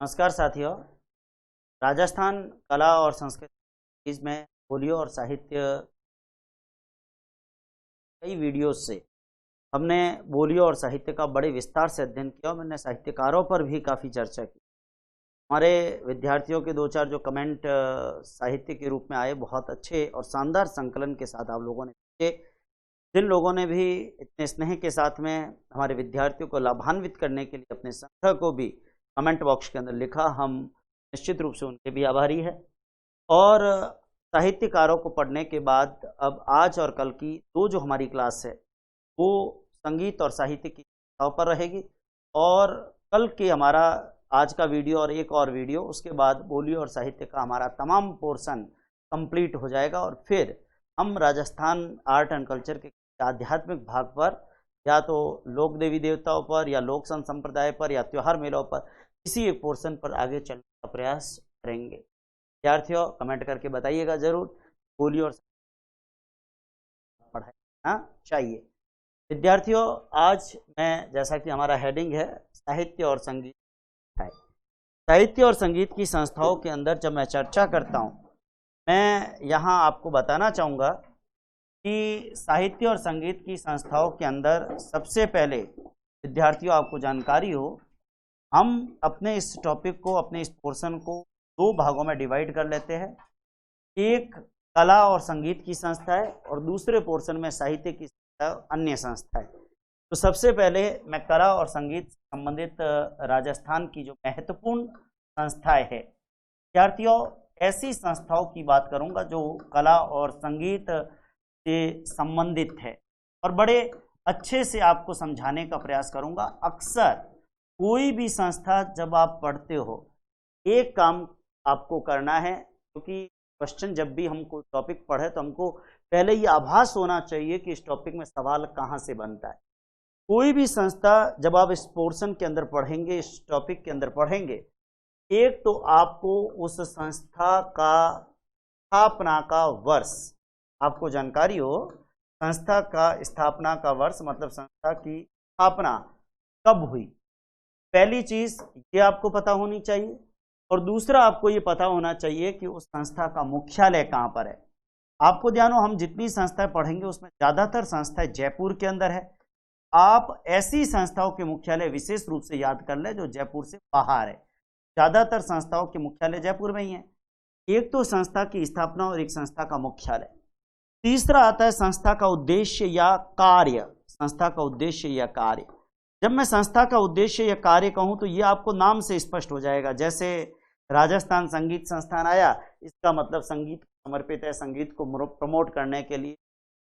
नमस्कार साथियों। राजस्थान कला और संस्कृति में बोलियों और साहित्य कई वीडियोस से हमने बोलियों और साहित्य का बड़े विस्तार से अध्ययन किया और मैंने साहित्यकारों पर भी काफ़ी चर्चा की। हमारे विद्यार्थियों के दो चार जो कमेंट साहित्य के रूप में आए, बहुत अच्छे और शानदार संकलन के साथ आप लोगों ने दिए। जिन लोगों ने भी इतने स्नेह के साथ में हमारे विद्यार्थियों को लाभान्वित करने के लिए अपने संग्रह को भी कमेंट बॉक्स के अंदर लिखा, हम निश्चित रूप से उनके भी आभारी है। और साहित्यकारों को पढ़ने के बाद अब आज और कल की दो जो हमारी क्लास है वो संगीत और साहित्य की कक्षाओं पर रहेगी, और कल के हमारा आज का वीडियो और एक और वीडियो, उसके बाद बोलियों और साहित्य का हमारा तमाम पोर्शन कंप्लीट हो जाएगा। और फिर हम राजस्थान आर्ट एंड कल्चर के आध्यात्मिक भाग पर, या तो लोक देवी देवताओं पर, या लोक संत संप्रदाय पर, या त्योहार मेलों पर, किसी एक पोर्शन पर आगे चलने का प्रयास करेंगे। विद्यार्थियों कमेंट करके बताइएगा जरूर, बोलियों और पढ़ाना चाहिए। विद्यार्थियों आज मैं, जैसा कि हमारा हेडिंग है साहित्य और संगीत है, साहित्य और संगीत की संस्थाओं के अंदर जब मैं चर्चा करता हूं, मैं यहाँ आपको बताना चाहूँगा कि साहित्य और संगीत की संस्थाओं के अंदर सबसे पहले विद्यार्थियों आपको जानकारी हो, हम अपने इस टॉपिक को, अपने इस पोर्शन को दो भागों में डिवाइड कर लेते हैं। एक कला और संगीत की संस्था है और दूसरे पोर्शन में साहित्य की संस्था, अन्य संस्था है। तो सबसे पहले मैं कला और संगीत से संबंधित राजस्थान की जो महत्वपूर्ण संस्थाएं है विद्यार्थियों, ऐसी संस्थाओं की बात करूंगा जो कला और संगीत से संबंधित है और बड़े अच्छे से आपको समझाने का प्रयास करूंगा। अक्सर कोई भी संस्था जब आप पढ़ते हो, एक काम आपको करना है, क्योंकि क्वेश्चन जब भी हमको टॉपिक पढ़े तो हमको पहले ये आभास होना चाहिए कि इस टॉपिक में सवाल कहाँ से बनता है। कोई भी संस्था जब आप इस पोर्शन के अंदर पढ़ेंगे, इस टॉपिक के अंदर पढ़ेंगे, एक तो आपको उस संस्था का स्थापना का वर्ष, आपको जानकारी हो संस्था का स्थापना का वर्ष, मतलब संस्था की स्थापना कब हुई, पहली चीज ये आपको पता होनी चाहिए। और दूसरा आपको ये पता होना चाहिए कि उस संस्था का मुख्यालय कहाँ पर है। आपको ध्यान हो, हम जितनी संस्थाएं पढ़ेंगे उसमें ज्यादातर संस्थाएं जयपुर के अंदर है। आप ऐसी संस्थाओं के मुख्यालय विशेष रूप से याद कर ले जो जयपुर से बाहर है। ज्यादातर संस्थाओं के मुख्यालय जयपुर में ही है। एक तो संस्था की स्थापना और एक संस्था का मुख्यालय। तीसरा आता है संस्था का उद्देश्य या कार्य। संस्था का उद्देश्य या कार्य, जब मैं संस्था का उद्देश्य या कार्य कहूं तो ये आपको नाम से स्पष्ट हो जाएगा। जैसे राजस्थान संगीत संस्थान आया, इसका मतलब संगीत समर्पित है, संगीत को प्रमोट करने के लिए,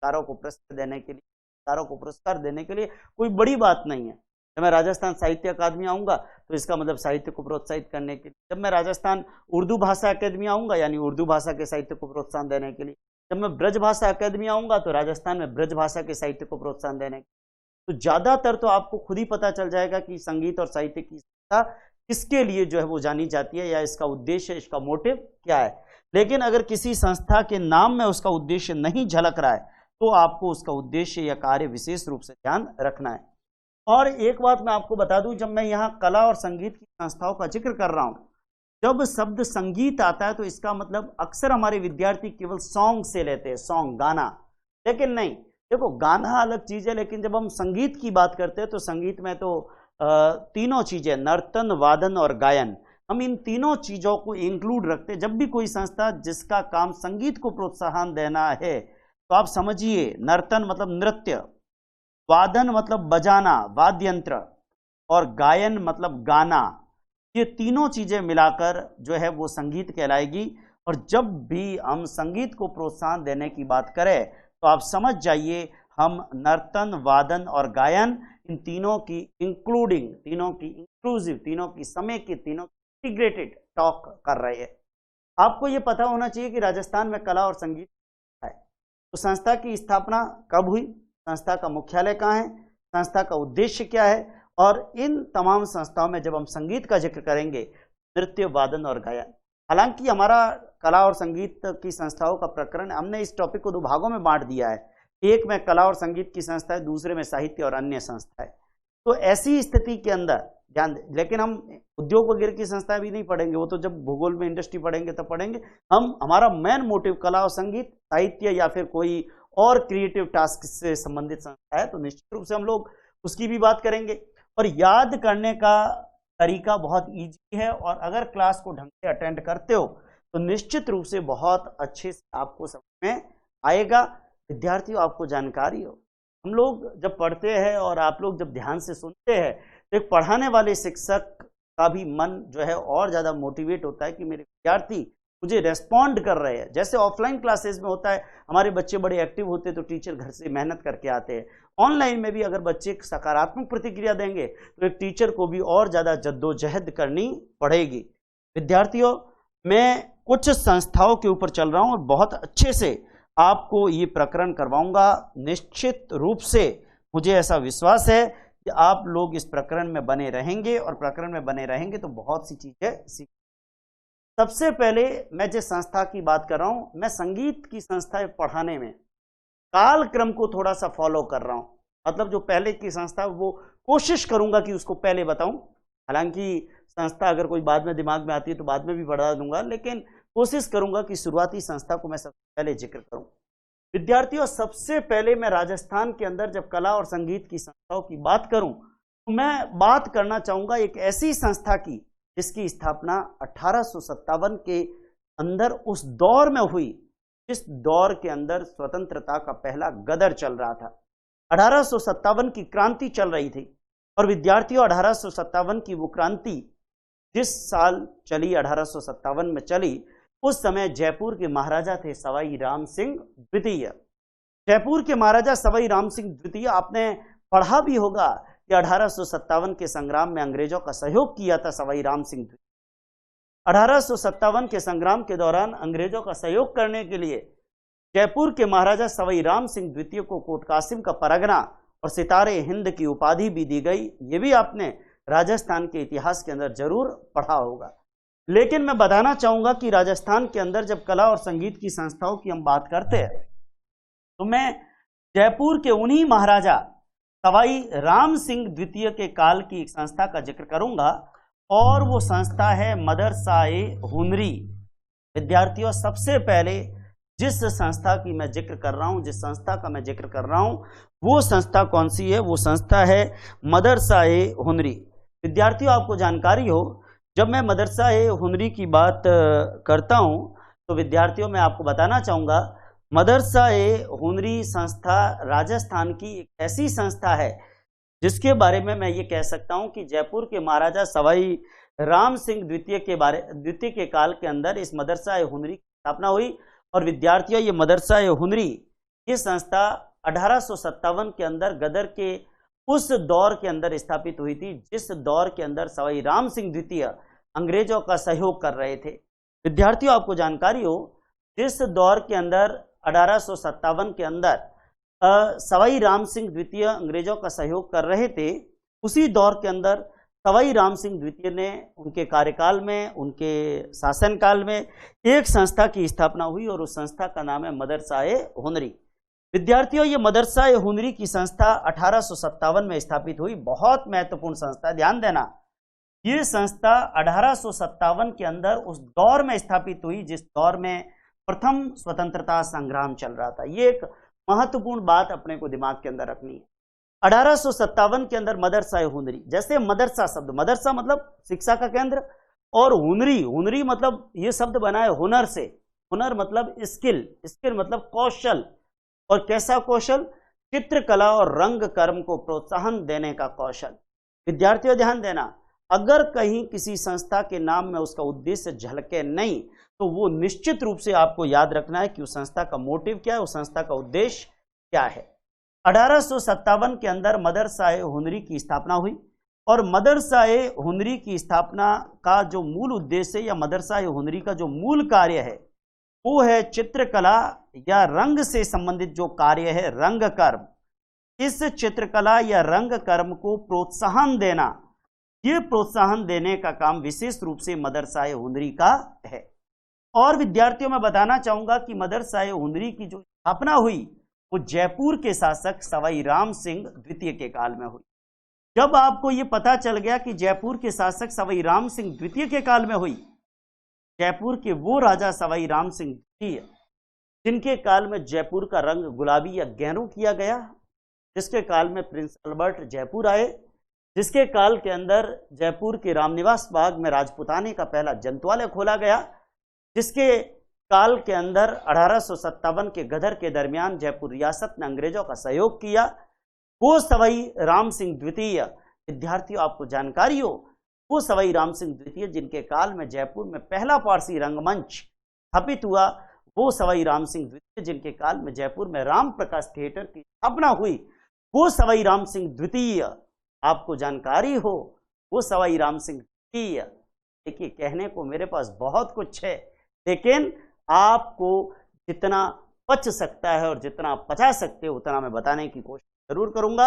कारों को पुरस्कार देने के लिए, कारों को पुरस्कार देने के लिए, कोई बड़ी बात नहीं है। जब मैं राजस्थान साहित्य अकादमी आऊंगा तो इसका मतलब साहित्य को प्रोत्साहित करने के लिए। जब मैं राजस्थान उर्दू भाषा अकादमी आऊंगा यानी उर्दू भाषा के साहित्य को प्रोत्साहन देने के लिए। जब मैं ब्रज भाषा अकादमी आऊंगा तो राजस्थान में ब्रज भाषा के साहित्य को प्रोत्साहन देने के लिए। तो ज्यादातर तो आपको खुद ही पता चल जाएगा कि संगीत और साहित्य की संस्था किसके लिए जो है वो जानी जाती है, या इसका उद्देश्य, इसका मोटिव क्या है। लेकिन अगर किसी संस्था के नाम में उसका उद्देश्य नहीं झलक रहा है तो आपको उसका उद्देश्य या कार्य विशेष रूप से ध्यान रखना है। और एक बात मैं आपको बता दूं, जब मैं यहाँ कला और संगीत की संस्थाओं का जिक्र कर रहा हूं, जब शब्द संगीत आता है तो इसका मतलब अक्सर हमारे विद्यार्थी केवल सॉन्ग से लेते हैं, सॉन्ग, गाना। लेकिन नहीं, देखो गाना अलग चीज है, लेकिन जब हम संगीत की बात करते हैं तो संगीत में तो तीनों चीजें, नर्तन, वादन और गायन, हम इन तीनों चीजों को इंक्लूड रखते हैं। जब भी कोई संस्था जिसका काम संगीत को प्रोत्साहन देना है तो आप समझिए, नर्तन मतलब नृत्य, वादन मतलब बजाना, वाद्य यंत्र, और गायन मतलब गाना, ये तीनों चीजें मिलाकर जो है वो संगीत कहलाएगी। और जब भी हम संगीत को प्रोत्साहन देने की बात करें तो आप समझ जाइए, हम नर्तन, वादन और गायन, इन तीनों की इंक्लूडिंग, तीनों की इंक्लूसिव, तीनों की समेकित, तीनों की इंटीग्रेटेड टॉक कर रहे हैं। आपको ये पता होना चाहिए कि राजस्थान में कला और संगीत है। तो संस्था की स्थापना कब हुई, संस्था का मुख्यालय कहाँ है, संस्था का उद्देश्य क्या है, और इन तमाम संस्थाओं में जब हम संगीत का जिक्र करेंगे, नृत्य, वादन और गायन। हालांकि हमारा कला और संगीत की संस्थाओं का प्रकरण, हमने इस टॉपिक को दो भागों में बांट दिया है। एक में कला और संगीत की संस्था है, दूसरे में साहित्य और अन्य संस्था है। तो ऐसी स्थिति के अंदर ध्यान दें, लेकिन हम उद्योग वगैरह की संस्थाएं भी नहीं पढ़ेंगे, वो तो जब भूगोल में इंडस्ट्री पढ़ेंगे तब पढ़ेंगे। हम हमारा मेन मोटिव कला और संगीत, साहित्य या फिर कोई और क्रिएटिव टास्क से संबंधित संस्था है तो निश्चित रूप से हम लोग उसकी भी बात करेंगे। और याद करने का तरीका बहुत इजी है, और अगर क्लास को ढंग से अटेंड करते हो तो निश्चित रूप से बहुत अच्छे से आपको समझ में आएगा। विद्यार्थियों, आपको जानकारी हो, हम लोग जब पढ़ते हैं और आप लोग जब ध्यान से सुनते हैं तो एक पढ़ाने वाले शिक्षक का भी मन जो है और ज़्यादा मोटिवेट होता है कि मेरे विद्यार्थी मुझे रेस्पॉन्ड कर रहे हैं। जैसे ऑफलाइन क्लासेस में होता है, हमारे बच्चे बड़े एक्टिव होते हैं तो टीचर घर से मेहनत करके आते हैं। ऑनलाइन में भी अगर बच्चे सकारात्मक प्रतिक्रिया देंगे तो एक टीचर को भी और ज़्यादा जद्दोजहद करनी पड़ेगी। विद्यार्थियों, मैं कुछ संस्थाओं के ऊपर चल रहा हूँ और बहुत अच्छे से आपको ये प्रकरण करवाऊंगा। निश्चित रूप से मुझे ऐसा विश्वास है कि आप लोग इस प्रकरण में बने रहेंगे, और प्रकरण में बने रहेंगे तो बहुत सी चीजें सीख। सबसे पहले मैं जिस संस्था की बात कर रहा हूं, मैं संगीत की संस्था पढ़ाने में काल क्रम को थोड़ा सा फॉलो कर रहा हूं। मतलब जो पहले की संस्था वो कोशिश करूंगा कि उसको पहले बताऊं। हालांकि संस्था अगर कोई बाद में दिमाग में आती है तो बाद में भी बढ़ा दूंगा, लेकिन कोशिश करूंगा कि शुरुआती संस्था को मैं सबसे पहले जिक्र करूं। विद्यार्थियों, सबसे पहले मैं राजस्थान के अंदर जब कला और संगीत की संस्थाओं की बात करूं तो मैं बात करना चाहूंगा एक ऐसी संस्था की जिसकी स्थापना 1857 के अंदर उस दौर में हुई जिस दौर के अंदर स्वतंत्रता का पहला गदर चल रहा था। 1857 की क्रांति चल रही थी। और विद्यार्थियों, 1857 की वो क्रांति जिस साल चली, 1857 में चली, उस समय जयपुर के महाराजा थे सवाई राम सिंह द्वितीय। जयपुर के महाराजा सवाई राम सिंह द्वितीय, आपने पढ़ा भी होगा कि 1857 के संग्राम में अंग्रेजों का सहयोग किया था सवाई राम सिंह द्वितीय। 1857 के संग्राम के दौरान अंग्रेजों का सहयोग करने के लिए जयपुर के महाराजा सवाई राम सिंह द्वितीय को कोट कासिम का परगना और सितारे हिंद की उपाधि भी दी गई। ये भी आपने राजस्थान के इतिहास के अंदर जरूर पढ़ा होगा। लेकिन मैं बताना चाहूंगा कि राजस्थान के अंदर जब कला और संगीत की संस्थाओं की हम बात करते हैं तो मैं जयपुर के उन्हीं महाराजा सवाई राम सिंह द्वितीय के काल की एक संस्था का जिक्र करूंगा, और वो संस्था है मदरसा-ए-हुनरी। विद्यार्थियों, सबसे पहले जिस संस्था की मैं जिक्र कर रहा हूं, जिस संस्था का मैं जिक्र कर रहा हूं, वो संस्था कौन सी है? वो संस्था है मदरसा-ए-हुनरी। विद्यार्थियों, आपको जानकारी हो, जब मैं मदरसा-ए-हुनरी की बात करता हूं तो विद्यार्थियों मैं आपको बताना चाहूंगा, मदरसा-ए-हुनरी संस्था राजस्थान की एक ऐसी संस्था है जिसके बारे में मैं ये कह सकता हूं कि जयपुर के महाराजा सवाई राम सिंह द्वितीय के काल के अंदर इस मदरसा-ए-हुनरी की स्थापना हुई। और विद्यार्थियों, ये मदरसा-ए-हुनरी ये संस्था 1857 के अंदर गदर के उस दौर के अंदर स्थापित हुई थी जिस दौर के अंदर सवाई राम सिंह द्वितीय अंग्रेजों का सहयोग कर रहे थे। विद्यार्थियों, आपको जानकारी हो, जिस दौर के अंदर 1857 के अंदर सवाई राम सिंह द्वितीय अंग्रेजों का सहयोग कर रहे थे, उसी दौर के अंदर सवाई राम सिंह द्वितीय ने उनके कार्यकाल में, उनके शासनकाल में एक संस्था की स्थापना हुई और उस संस्था का नाम है मदरसा-ए-हुनरी। विद्यार्थियों, ये मदरसा-ए-हुनरी की संस्था 1857 में स्थापित हुई। बहुत महत्वपूर्ण संस्था, ध्यान देना। ये संस्था 1857 के अंदर उस दौर में स्थापित हुई जिस दौर में प्रथम स्वतंत्रता संग्राम चल रहा था। ये एक महत्वपूर्ण बात अपने को दिमाग के अंदर रखनी है। 1857 के अंदर मदरसा-ए-हुनरी, जैसे मदरसा शब्द, मदरसा मतलब शिक्षा का केंद्र, और हुनरी, हुनरी मतलब ये शब्द बना है हुनर से। हुनर मतलब स्किल, स्किल मतलब कौशल। और कैसा कौशल? चित्रकला और रंग कर्म को प्रोत्साहन देने का कौशल। विद्यार्थियों, ध्यान देना, अगर कहीं किसी संस्था के नाम में उसका उद्देश्य झलके नहीं तो वो निश्चित रूप से आपको याद रखना है कि उस संस्था का मोटिव क्या है, उस संस्था का उद्देश्य क्या है। 1857 के अंदर मदरसा-ए-हुनरी की स्थापना हुई, और मदरसा-ए-हुनरी की स्थापना का जो मूल उद्देश्य या मदरसा-ए-हुनरी का जो मूल कार्य है वो है चित्रकला या रंग से संबंधित जो कार्य है, रंग कर्म। इस चित्रकला या रंग कर्म को प्रोत्साहन देना, ये प्रोत्साहन देने का काम विशेष रूप से मदरसा-ए-हुनरी का है। और विद्यार्थियों, मैं बताना चाहूंगा कि मदरसा-ए-हुनरी की जो स्थापना हुई वो जयपुर के शासक सवाई राम सिंह द्वितीय के काल में हुई। जब आपको यह पता चल गया कि जयपुर के शासक सवाई राम सिंह द्वितीय के काल में हुई, जयपुर के वो राजा सवाई राम सिंह द्वितीय जिनके काल में जयपुर का रंग गुलाबी या गेरू किया गया, जिसके काल में प्रिंस अल्बर्ट जयपुर आए, जिसके काल के अंदर जयपुर के रामनिवास बाग में राजपुताने का पहला जंतुआलय खोला गया, जिसके काल के अंदर 1857 के गदर के दरमियान जयपुर रियासत ने अंग्रेजों का सहयोग किया, वो सवाई राम सिंह द्वितीय, विद्यार्थियों आपको जानकारी हो, वो सवाई राम सिंह द्वितीय जिनके काल में जयपुर में पहला पारसी रंगमंच स्थापित हुआ, वो सवाई राम सिंह द्वितीय जिनके काल में जयपुर में राम प्रकाश थिएटर की स्थापना हुई, वो सवाई राम सिंह द्वितीय आपको जानकारी हो, वो सवाई राम सिंह द्वितीय। देखिए, कहने को मेरे पास बहुत कुछ है, लेकिन आपको जितना पच सकता है और जितना आप पचा सकते हो उतना मैं बताने की कोशिश जरूर करूंगा।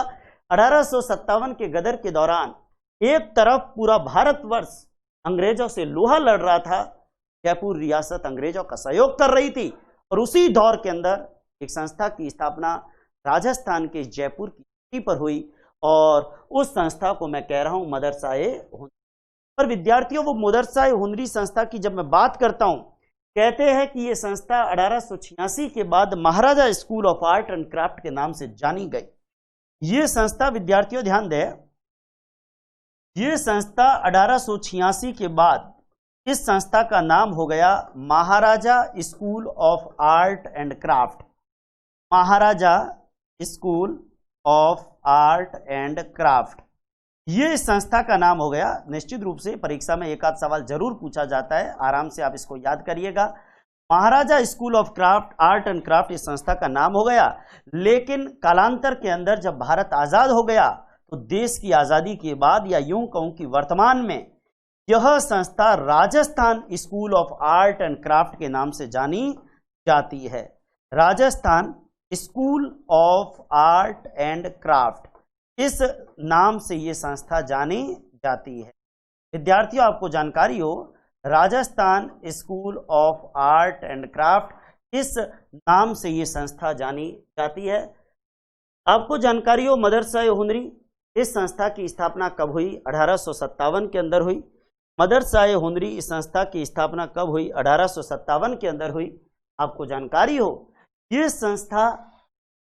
1857 के गदर के दौरान एक तरफ पूरा भारतवर्ष अंग्रेजों से लोहा लड़ रहा था, जयपुर रियासत अंग्रेजों का सहयोग कर रही थी, और उसी दौर के अंदर एक संस्था की स्थापना राजस्थान के जयपुर की धरती पर हुई, और उस संस्था को मैं कह रहा हूं मदरसा-ए-हुनरी। पर विद्यार्थियों, वो मदरसा-ए-हुनरी संस्था की जब मैं बात करता हूं, कहते हैं कि यह संस्था 1886 के बाद Maharaja School of Art and Craft के नाम से जानी गई। यह संस्था, विद्यार्थियों ध्यान दें, यह संस्था 1886 के बाद इस संस्था का नाम हो गया Maharaja School of Art and Craft. Maharaja School of Art and Craft, ये संस्था का नाम हो गया। निश्चित रूप से परीक्षा में एक आध सवाल जरूर पूछा जाता है, आराम से आप इसको याद करिएगा। Maharaja School of Craft, Art and Craft इस संस्था का नाम हो गया, लेकिन कालांतर के अंदर जब भारत आजाद हो गया तो देश की आजादी के बाद, या यूं कहूं कि वर्तमान में, यह संस्था Rajasthan school of Art and Craft के नाम से जानी जाती है। Rajasthan school of Art and Craft, इस नाम से यह संस्था जानी जाती है। विद्यार्थियों आपको जानकारी हो, Rajasthan school of Art and Craft, इस नाम से यह संस्था जानी जाती है। आपको जानकारी हो, मदरसा-ए-हुनरी, इस संस्था की स्थापना कब हुई? 1857 के अंदर हुई। मदरसा-ए-हुनरी इस संस्था की स्थापना कब हुई? 1857 के अंदर हुई। आपको जानकारी हो, यह संस्था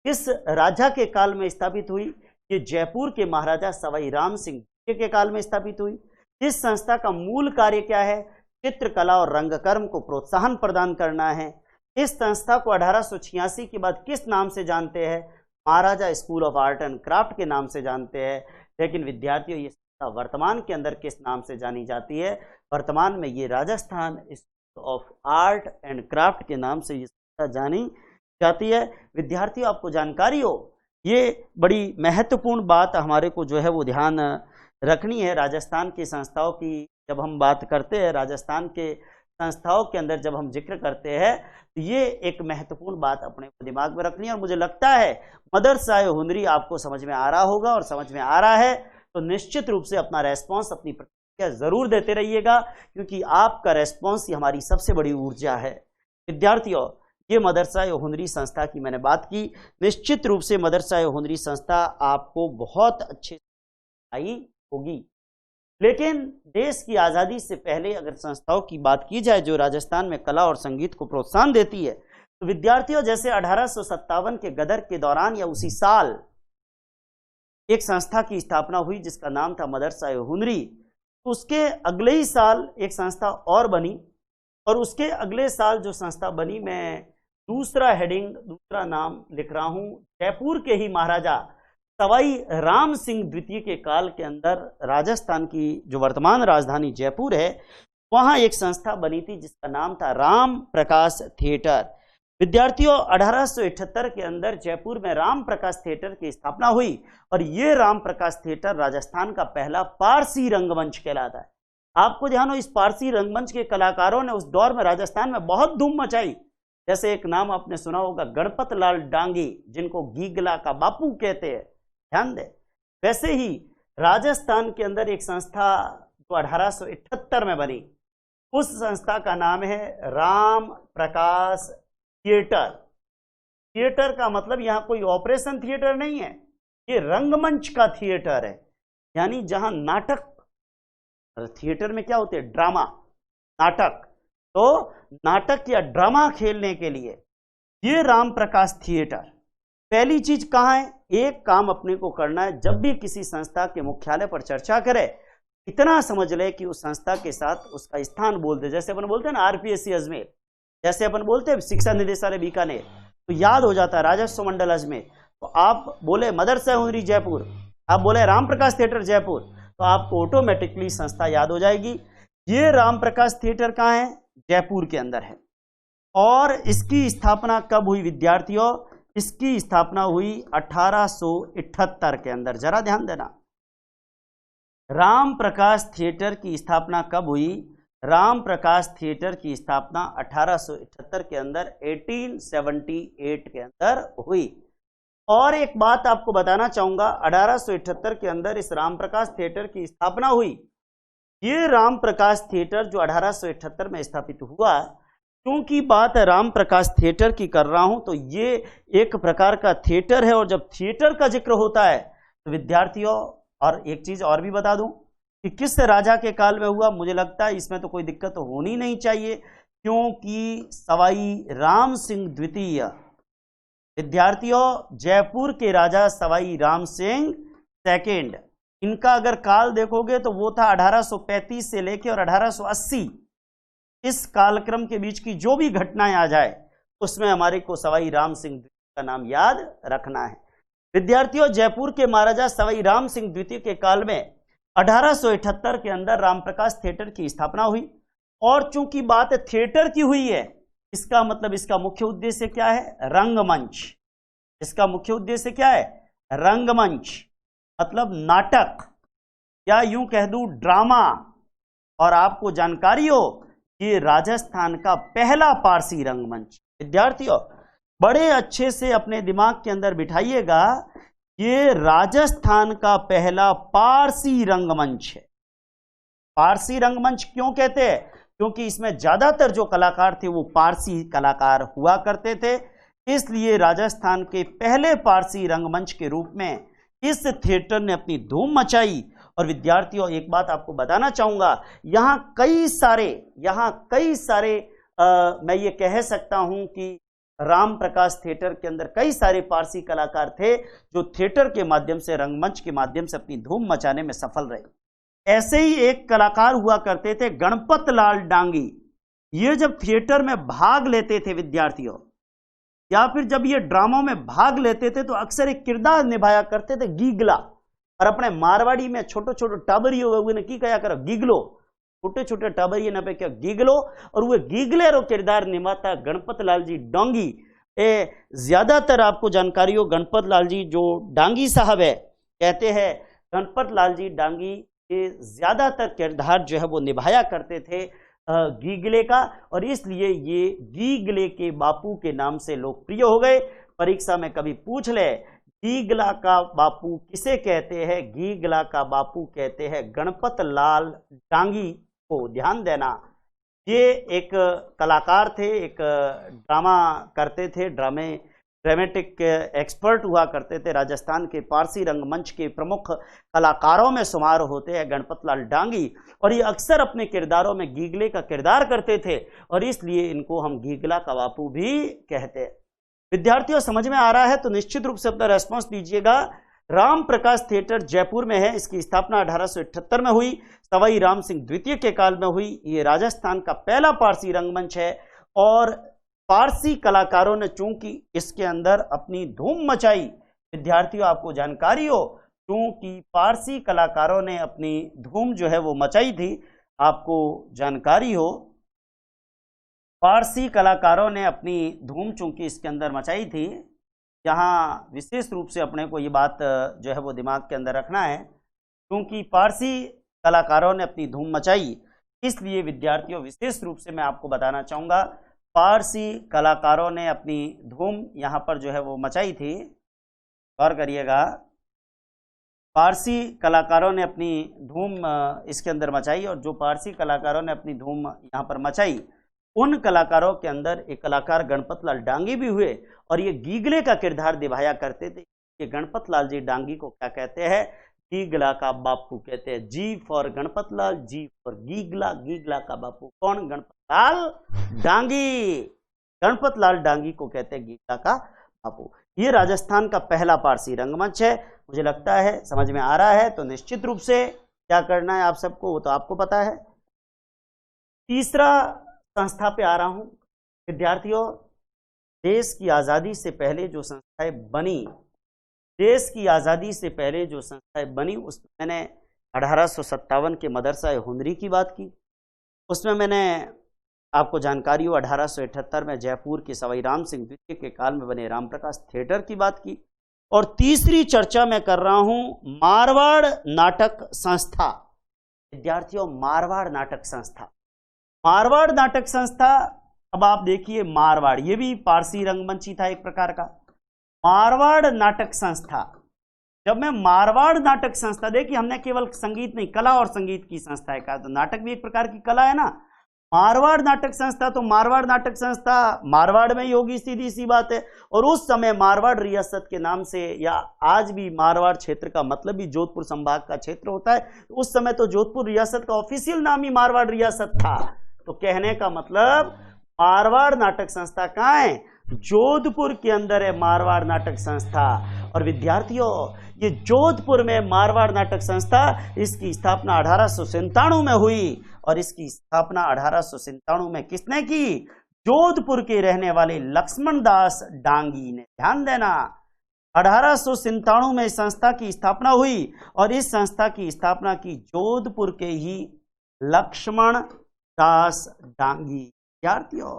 किस राजा के काल में स्थापित हुई? ये जयपुर के महाराजा सवाई राम सिंह के काल में स्थापित हुई। इस संस्था का मूल कार्य क्या है? चित्रकला और रंगकर्म को प्रोत्साहन प्रदान करना है। इस संस्था को 1886 के बाद किस नाम से जानते हैं? Maharaja School of Art and Craft के नाम से जानते हैं। लेकिन विद्यार्थियों, ये संस्था वर्तमान के अंदर किस नाम से जानी जाती है? वर्तमान में ये Rajasthan school of Art and Craft के नाम से ये संस्था जानी जाती है। विद्यार्थियों आपको जानकारी हो, ये बड़ी महत्वपूर्ण बात हमारे को जो है वो ध्यान रखनी है। राजस्थान की संस्थाओं की जब हम बात करते हैं, राजस्थान के संस्थाओं के अंदर जब हम जिक्र करते हैं, तो ये एक महत्वपूर्ण बात अपने को दिमाग में रखनी है। और मुझे लगता है मदरसा-ए-हुनरी आपको समझ में आ रहा होगा, और समझ में आ रहा है तो निश्चित रूप से अपना रेस्पॉन्स, अपनी प्रतिक्रिया जरूर देते रहिएगा, क्योंकि आपका रेस्पॉन्स ही हमारी सबसे बड़ी ऊर्जा है। विद्यार्थियों, ये मदरसा-ए-हुनरी संस्था की मैंने बात की। निश्चित रूप से मदरसा-ए-हुनरी संस्था आपको बहुत अच्छे से आई होगी, लेकिन देश की आज़ादी से पहले अगर संस्थाओं की बात की जाए जो राजस्थान में कला और संगीत को प्रोत्साहन देती है, तो विद्यार्थियों जैसे 1857 के गदर के दौरान या उसी साल एक संस्था की स्थापना हुई जिसका नाम था मदरसा-ए-हुनरी। तो उसके अगले ही साल एक संस्था और बनी, और उसके अगले साल जो संस्था बनी, मैं दूसरा हेडिंग, दूसरा नाम लिख रहा हूं, जयपुर के ही महाराजा सवाई राम सिंह द्वितीय के काल के अंदर राजस्थान की जो वर्तमान राजधानी जयपुर है, वहां एक संस्था बनी थी जिसका नाम था राम प्रकाश थिएटर। विद्यार्थियों, 1878 के अंदर जयपुर में राम प्रकाश थिएटर की स्थापना हुई, और ये राम प्रकाश थिएटर राजस्थान का पहला पारसी रंगमंच कहलाता है। आपको ध्यान हो, इस पारसी रंगमंच के कलाकारों ने उस दौर में राजस्थान में बहुत धूम मचाई। जैसे एक नाम आपने सुना होगा, गणपत लाल डांगी, जिनको गीगला का बापू कहते हैं, ध्यान दें। वैसे ही राजस्थान के अंदर एक संस्था जो 1878 में बनी, उस संस्था का नाम है राम प्रकाश थिएटर। थिएटर का मतलब यहां कोई ऑपरेशन थिएटर नहीं है, ये रंगमंच का थिएटर है। यानी जहां नाटक, थिएटर में क्या होते हैं, ड्रामा, नाटक, तो नाटक या ड्रामा खेलने के लिए ये राम प्रकाश थिएटर। पहली चीज कहां है, एक काम अपने को करना है, जब भी किसी संस्था के मुख्यालय पर चर्चा करे, इतना समझ ले कि उस संस्था के साथ उसका स्थान बोल दे। जैसे अपन बोलते हैं ना आरपीएससी अजमेर, जैसे अपन बोलते हैं शिक्षा निदेशालय बीकानेर, तो याद हो जाता है राजस्व मंडल अजमेर। तो आप बोले मदरसा हुनरी जयपुर, आप बोले राम प्रकाश थिएटर जयपुर, तो आपको ऑटोमेटिकली संस्था याद हो जाएगी। ये राम प्रकाश थिएटर कहाँ है, जयपुर के अंदर है। और इसकी स्थापना कब हुई विद्यार्थियों, इसकी स्थापना हुई 1878 के अंदर। जरा ध्यान देना, राम प्रकाश थिएटर की स्थापना कब हुई, राम प्रकाश थिएटर की स्थापना 1878 के अंदर, 1878 के अंदर हुई। और एक बात आपको बताना चाहूंगा, 1878 के अंदर इस राम प्रकाश थिएटर की स्थापना हुई। ये राम प्रकाश थिएटर जो 1878 में स्थापित हुआ, क्योंकि बात राम प्रकाश थिएटर की कर रहा हूं, तो ये एक प्रकार का थिएटर है। और जब थिएटर का जिक्र होता है तो विद्यार्थियों, और एक चीज और भी बता दूं कि किस राजा के काल में हुआ, मुझे लगता है इसमें तो कोई दिक्कत तो होनी नहीं चाहिए, क्योंकि सवाई राम सिंह द्वितीय, विद्यार्थियों जयपुर के राजा सवाई राम सिंह सेकेंड, इनका अगर काल देखोगे तो वो था 1835 से लेकर और 1880, इस कालक्रम के बीच की जो भी घटनाएं आ जाए उसमें हमारे को सवाई राम सिंह द्वितीय का नाम याद रखना है। विद्यार्थियों जयपुर के महाराजा सवाई राम सिंह द्वितीय के काल में 1878 के अंदर रामप्रकाश थिएटर की स्थापना हुई। और चूंकि बात थिएटर की हुई है, इसका मतलब इसका मुख्य उद्देश्य क्या है, रंगमंच। इसका मुख्य उद्देश्य क्या है, रंगमंच, मतलब नाटक, या यूं कह दूं ड्रामा। और आपको जानकारी हो, ये राजस्थान का पहला पारसी रंगमंच। विद्यार्थियों बड़े अच्छे से अपने दिमाग के अंदर बिठाइएगा, ये राजस्थान का पहला पारसी रंगमंच है। पारसी रंगमंच क्यों कहते हैं, क्योंकि इसमें ज्यादातर जो कलाकार थे वो पारसी कलाकार हुआ करते थे, इसलिए राजस्थान के पहले पारसी रंगमंच के रूप में इस थिएटर ने अपनी धूम मचाई। और विद्यार्थियों एक बात आपको बताना चाहूंगा, यहाँ कई सारे मैं ये कह सकता हूं कि राम प्रकाश थिएटर के अंदर कई सारे पारसी कलाकार थे जो थिएटर के माध्यम से, रंगमंच के माध्यम से अपनी धूम मचाने में सफल रहे। ऐसे ही एक कलाकार हुआ करते थे गणपत लाल डांगी। ये जब थिएटर में भाग लेते थे विद्यार्थियों, या फिर जब ये ड्रामों में भाग लेते थे, तो अक्सर एक किरदार निभाया करते थे गीगला। और अपने मारवाड़ी में छोटे छोटे टाबरियो ने की कया करो गीगलो, छोटे छोटे टाबरिये ने पे क्या गीगलो, और वो गीगले रो किरदार निभाता गणपत लाल जी डांगी। ज्यादातर आपको जानकारी हो, गणपत लाल जी जो डांगी साहब है, कहते हैं गणपत लाल जी डांगी के ज्यादातर किरदार जो है वो निभाया करते थे गीगले का, और इसलिए ये गीगले के बापू के नाम से लोकप्रिय हो गए। परीक्षा में कभी पूछ ले गीगला का बापू किसे कहते हैं, गीगला का बापू कहते हैं गणपत लाल डांगी को। ध्यान देना, ये एक कलाकार थे, एक ड्रामा करते थे, ड्रामेटिक एक्सपर्ट हुआ करते थे। राजस्थान के पारसी रंगमंच के प्रमुख कलाकारों में शुमार होते हैं गणपत लाल डांगी, और ये अक्सर अपने किरदारों में गीगले का किरदार करते थे, और इसलिए इनको हम गीगला का बापू भी कहते हैं। विद्यार्थियों समझ में आ रहा है तो निश्चित रूप से अपना रेस्पॉन्स दीजिएगा। राम प्रकाश थिएटर जयपुर में है, इसकी स्थापना 1878 में हुई, सवाई राम सिंह द्वितीय के काल में हुई। ये राजस्थान का पहला पारसी रंगमंच है, और पारसी कलाकारों ने चूंकि इसके अंदर अपनी धूम मचाई, विद्यार्थियों आपको जानकारी हो, चूंकि पारसी कलाकारों ने अपनी धूम जो है वो मचाई थी, आपको जानकारी हो, पारसी कलाकारों ने अपनी धूम चूंकि इसके अंदर मचाई थी। यहाँ विशेष रूप से अपने को ये बात जो है वो दिमाग के अंदर रखना है, क्योंकि पारसी कलाकारों ने अपनी धूम मचाई, इसलिए विद्यार्थियों विशेष रूप से मैं आपको बताना चाहूँगा, पारसी कलाकारों ने अपनी धूम यहाँ पर जो है वो मचाई थी। गौर करिएगा, पारसी कलाकारों ने अपनी धूम इसके अंदर मचाई, और जो पारसी कलाकारों ने अपनी धूम यहाँ पर मचाई, उन कलाकारों के अंदर एक कलाकार गणपत लाल डांगी भी हुए, और ये गीगले का किरदार निभाया करते थे। ये गणपत लाल जी डांगी को क्या कहते हैं, गीगला का बापू कहते हैं। G for Ganpat Lal, G for Gigla, Gigla का बापू कौन? गणपत लाल डांगी। गणपत लाल डांगी को कहते हैं गीगला का बापू। ये राजस्थान का पहला पारसी रंगमंच है। मुझे लगता है समझ में आ रहा है, तो निश्चित रूप से क्या करना है आप सबको वो तो आपको पता है। तीसरा संस्था पे आ रहा हूं। विद्यार्थियों, देश की आजादी से पहले जो संस्थाएं बनी, देश की आजादी से पहले जो संस्थाएं बनी, उसमें मैंने 1857 के मदरसा हुनरी की बात की। उसमें मैंने आपको जानकारी हो 1878 में जयपुर के सवाई राम सिंह द्वितीय के काल में बने रामप्रकाश थिएटर की बात की। और तीसरी चर्चा मैं कर रहा हूं मारवाड़ नाटक संस्था। विद्यार्थियों, मारवाड़ नाटक संस्था, मारवाड़ नाटक संस्था। अब आप देखिए, मारवाड़ ये भी पारसी रंगमंच था एक प्रकार का। मारवाड़ नाटक संस्था, जब मैं मारवाड़ नाटक संस्था, देखिए हमने केवल संगीत नहीं, कला और संगीत की संस्था है कहा, तो नाटक भी एक प्रकार की कला है ना। मारवाड़ नाटक संस्था, तो मारवाड़ नाटक संस्था मारवाड़ में ही होगी, सीधी सी बात है। और उस समय मारवाड़ रियासत के नाम से, या आज भी मारवाड़ क्षेत्र का मतलब भी जोधपुर संभाग का क्षेत्र होता है, उस समय तो जोधपुर रियासत का ऑफिशियल नाम ही मारवाड़ रियासत था। तो कहने का मतलब मारवाड़ नाटक संस्था कहाँ है? जोधपुर के अंदर है मारवाड़ नाटक संस्था। और विद्यार्थियों, ये जोधपुर में मारवाड़ नाटक संस्था, इसकी स्थापना 1897 में हुई। और इसकी स्थापना 1897 में किसने की? जोधपुर के रहने वाले लक्ष्मण दास डांगी ने। ध्यान देना, 1897 में इस संस्था की स्थापना हुई, और इस संस्था की स्थापना की जोधपुर के ही लक्ष्मण दास डांगी। विद्यार्थियों,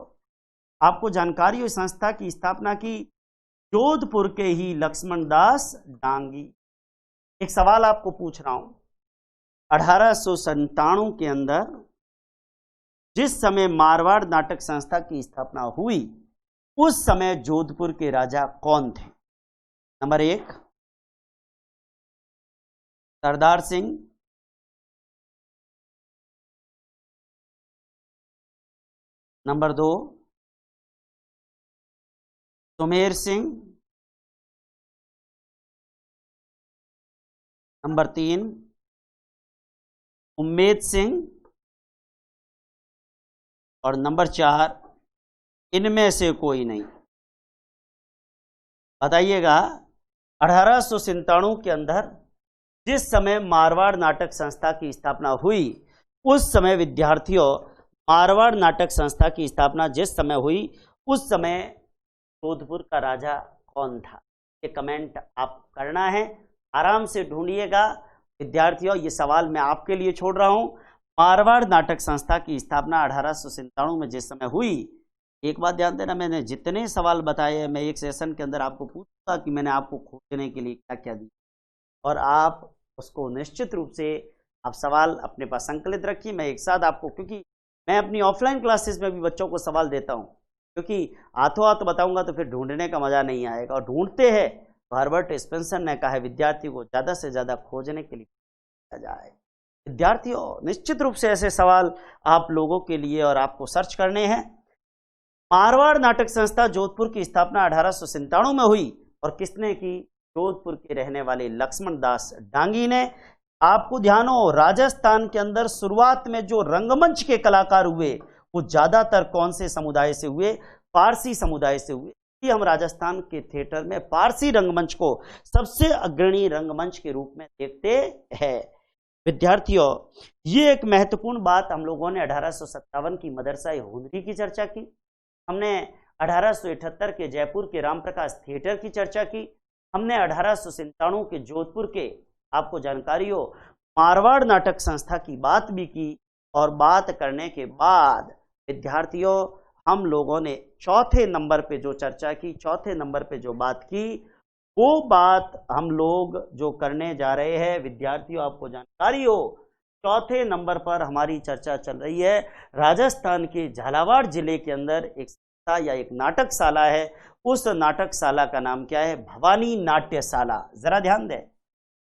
आपको जानकारी हो संस्था की स्थापना की जोधपुर के ही लक्ष्मण दास डांगी। एक सवाल आपको पूछ रहा हूं, 1897 के अंदर जिस समय मारवाड़ नाटक संस्था की स्थापना हुई, उस समय जोधपुर के राजा कौन थे? Number 1 Sardar Singh, number 2 Sumer Singh, number 3 Ummed Singh, और नंबर 4 इनमें से कोई नहीं। बताइएगा, 1897 के अंदर जिस समय मारवाड़ नाटक संस्था की स्थापना हुई, उस समय विद्यार्थियों, मारवाड़ नाटक संस्था की स्थापना जिस समय हुई, उस समय जोधपुर का राजा कौन था? ये कमेंट आप करना है, आराम से ढूंढिएगा। विद्यार्थियों, ये सवाल मैं आपके लिए छोड़ रहा हूं। मारवाड़ नाटक संस्था की स्थापना 1897 में जिस समय हुई, एक बात ध्यान देना, मैंने जितने सवाल बताए मैं एक सेशन के अंदर आपको पूछूंगा कि मैंने आपको खोजने के लिए क्या क्या दिया, और आप उसको निश्चित रूप से आप सवाल अपने पास संकलित रखिए। मैं एक साथ आपको, क्योंकि मैं अपनी ऑफलाइन क्लासेस में भी बच्चों को सवाल देता हूं, क्योंकि हाथों हाथ बताऊंगा तो फिर ढूंढने का मजा नहीं आएगा, और ढूंढते हैं तो हर्बर्ट स्पेंसर ने कहा है विद्यार्थियों को ज्यादा से ज्यादा खोजने के लिए किया जाए। विद्यार्थियों, निश्चित रूप से ऐसे सवाल आप लोगों के लिए और आपको सर्च करने हैं। मारवाड़ नाटक संस्था जोधपुर की स्थापना 1897 में हुई, और किसने की? जोधपुर के रहने वाले लक्ष्मण दास डांगी ने। आपको ध्यान हो, राजस्थान के अंदर शुरुआत में जो रंगमंच के कलाकार हुए, वो ज्यादातर कौन से समुदाय से हुए? पारसी समुदाय से हुए। हम राजस्थान के थिएटर में पारसी रंगमंच को सबसे अग्रणी रंगमंच के रूप में देखते हैं। विद्यार्थियों, ये एक महत्वपूर्ण बात हम लोगों ने 1857 की मदरसा हुनरी की चर्चा की, हमने 1878 के जयपुर के रामप्रकाश थिएटर की चर्चा की, हमने 1897 के जोधपुर के, आपको जानकारी हो, मारवाड़ नाटक संस्था की बात भी की। और बात करने के बाद विद्यार्थियों, हम लोगों ने चौथे नंबर पे जो चर्चा की, चौथे नंबर पे जो बात की, वो बात हम लोग जो करने जा रहे हैं, विद्यार्थियों आपको जानकारी हो, चौथे नंबर पर हमारी चर्चा चल रही है। राजस्थान के झालावाड़ जिले के अंदर एक संस्था या एक नाटकशाला है, उस नाटकशाला का नाम क्या है? भवानी नाट्यशाला। जरा ध्यान दें,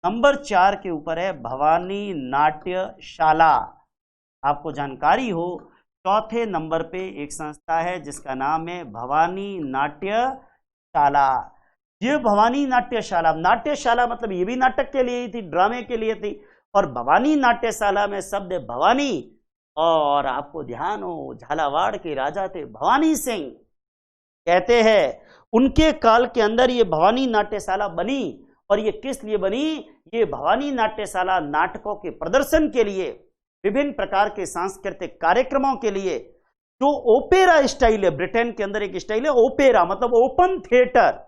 नंबर 4 के ऊपर है भवानी नाट्यशाला। आपको जानकारी हो, चौथे नंबर पे एक संस्था है जिसका नाम है भवानी नाट्यशाला। ये भवानी नाट्यशाला, नाट्यशाला मतलब ये भी नाटक के लिए ही थी, ड्रामे के लिए थी, और भवानी नाट्यशाला में शब्द भवानी, और आपको ध्यान हो झालावाड़ के राजा थे भवानी सिंह, कहते हैं उनके काल के अंदर ये भवानी नाट्यशाला बनी। और ये किस लिए बनी? ये भवानी नाट्यशाला नाटकों के प्रदर्शन के लिए, विभिन्न प्रकार के सांस्कृतिक कार्यक्रमों के लिए। जो ओपेरा स्टाइल है, ब्रिटेन के अंदर एक स्टाइल है ओपेरा, मतलब open theatre,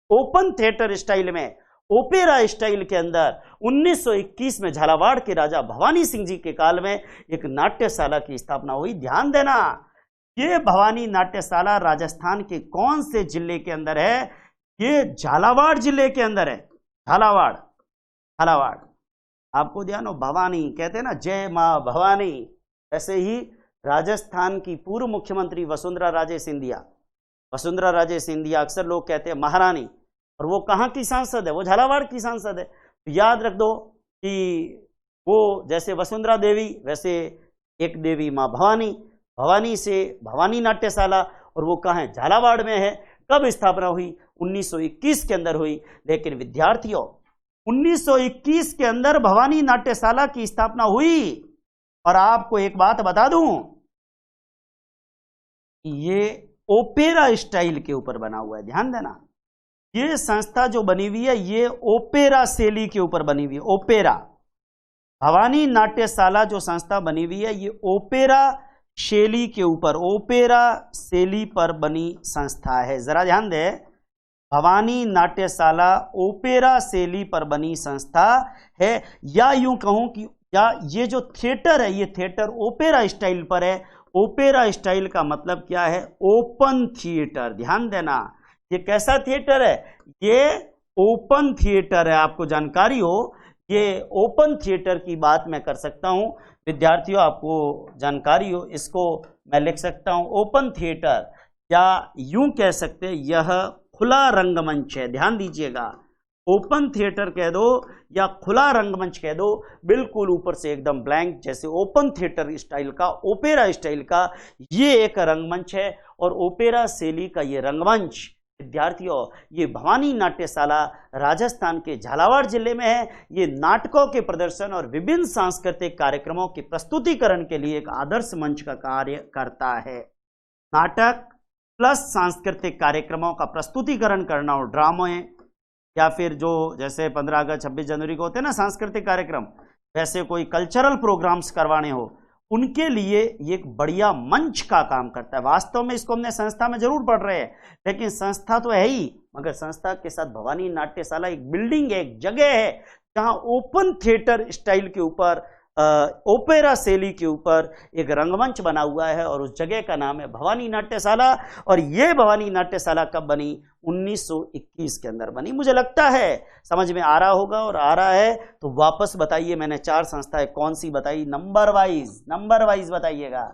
open theatre style में, ओपेरा स्टाइल के अंदर 1921 में झालावाड़ के राजा भवानी सिंह जी के काल में एक नाट्यशाला की स्थापना हुई। ध्यान देना, ये भवानी नाट्यशाला राजस्थान के कौन से जिले के अंदर है? ये झालावाड़ जिले के अंदर है। झालावाड़, झालावाड़। आपको ध्यान हो, भवानी कहते हैं ना, जय मां भवानी। ऐसे ही राजस्थान की पूर्व मुख्यमंत्री वसुंधरा राजे सिंधिया, वसुंधरा राजे सिंधिया अक्सर लोग कहते हैं महारानी, और वो कहाँ की सांसद है? वो झालावाड़ की सांसद है। तो याद रख दो कि वो जैसे वसुंधरा देवी, वैसे एक देवी मां भवानी, भवानी से भवानी नाट्यशाला, और वो कहाँ है? झालावाड़ में है। कब स्थापना हुई? 1921 के अंदर हुई। लेकिन विद्यार्थियों, 1921 के अंदर भवानी नाट्यशाला की स्थापना हुई, और आपको एक बात बता दूं, ये ओपेरा स्टाइल के ऊपर बना हुआ है। ध्यान देना, ये संस्था जो बनी हुई है ये ओपेरा शैली के ऊपर बनी हुई है। ओपेरा, भवानी नाट्यशाला जो संस्था बनी हुई है ये ओपेरा शैली के ऊपर, ओपेरा शैली पर बनी संस्था है। जरा ध्यान दे, भवानी नाट्यशाला ओपेरा शैली पर बनी संस्था है, या यूं कहूं कि या ये जो थिएटर है ये थिएटर ओपेरा स्टाइल पर है। ओपेरा स्टाइल का मतलब क्या है? Open theatre. ध्यान देना, ये कैसा थिएटर है? ये ओपन थिएटर है। आपको जानकारी हो, ये ओपन थिएटर की बात मैं कर सकता हूं। विद्यार्थियों, आपको जानकारी हो, इसको मैं लिख सकता हूं ओपन थिएटर, या यूं कह सकते हैं यह खुला रंगमंच है। ध्यान दीजिएगा, ओपन थिएटर कह दो या खुला रंगमंच कह दो, बिल्कुल ऊपर से एकदम ब्लैंक, जैसे ओपन थिएटर स्टाइल का, ओपेरा स्टाइल का ये एक रंगमंच है। और ओपेरा शैली का ये रंगमंच विद्यार्थियों, ये भवानी नाट्यशाला राजस्थान के झालावाड़ जिले में है। ये नाटकों के प्रदर्शन और विभिन्न सांस्कृतिक कार्यक्रमों के प्रस्तुतिकरण के लिए एक आदर्श मंच का कार्य करता है। नाटक प्लस सांस्कृतिक कार्यक्रमों का प्रस्तुतिकरण करना, और ड्रामे या फिर जो जैसे 15 अगस्त 26 जनवरी को होते हैं ना सांस्कृतिक कार्यक्रम, वैसे कोई कल्चरल प्रोग्राम्स करवाने हो, उनके लिए ये एक बढ़िया मंच का काम करता है। वास्तव में इसको हमने संस्था में जरूर पढ़ रहे हैं, लेकिन संस्था तो है ही, मगर संस्था के साथ भवानी नाट्यशाला एक बिल्डिंग है, एक जगह है, जहां ओपन थिएटर स्टाइल के ऊपर, ओपेरा शैली के ऊपर एक रंगमंच बना हुआ है, और उस जगह का नाम है भवानी नाट्यशाला। और ये भवानी नाट्यशाला कब बनी? 1921 के अंदर बनी। मुझे लगता है समझ में आ रहा होगा, और आ रहा है तो वापस बताइए, मैंने 4 संस्थाएं कौन सी बताई, नंबर वाइज बताइएगा।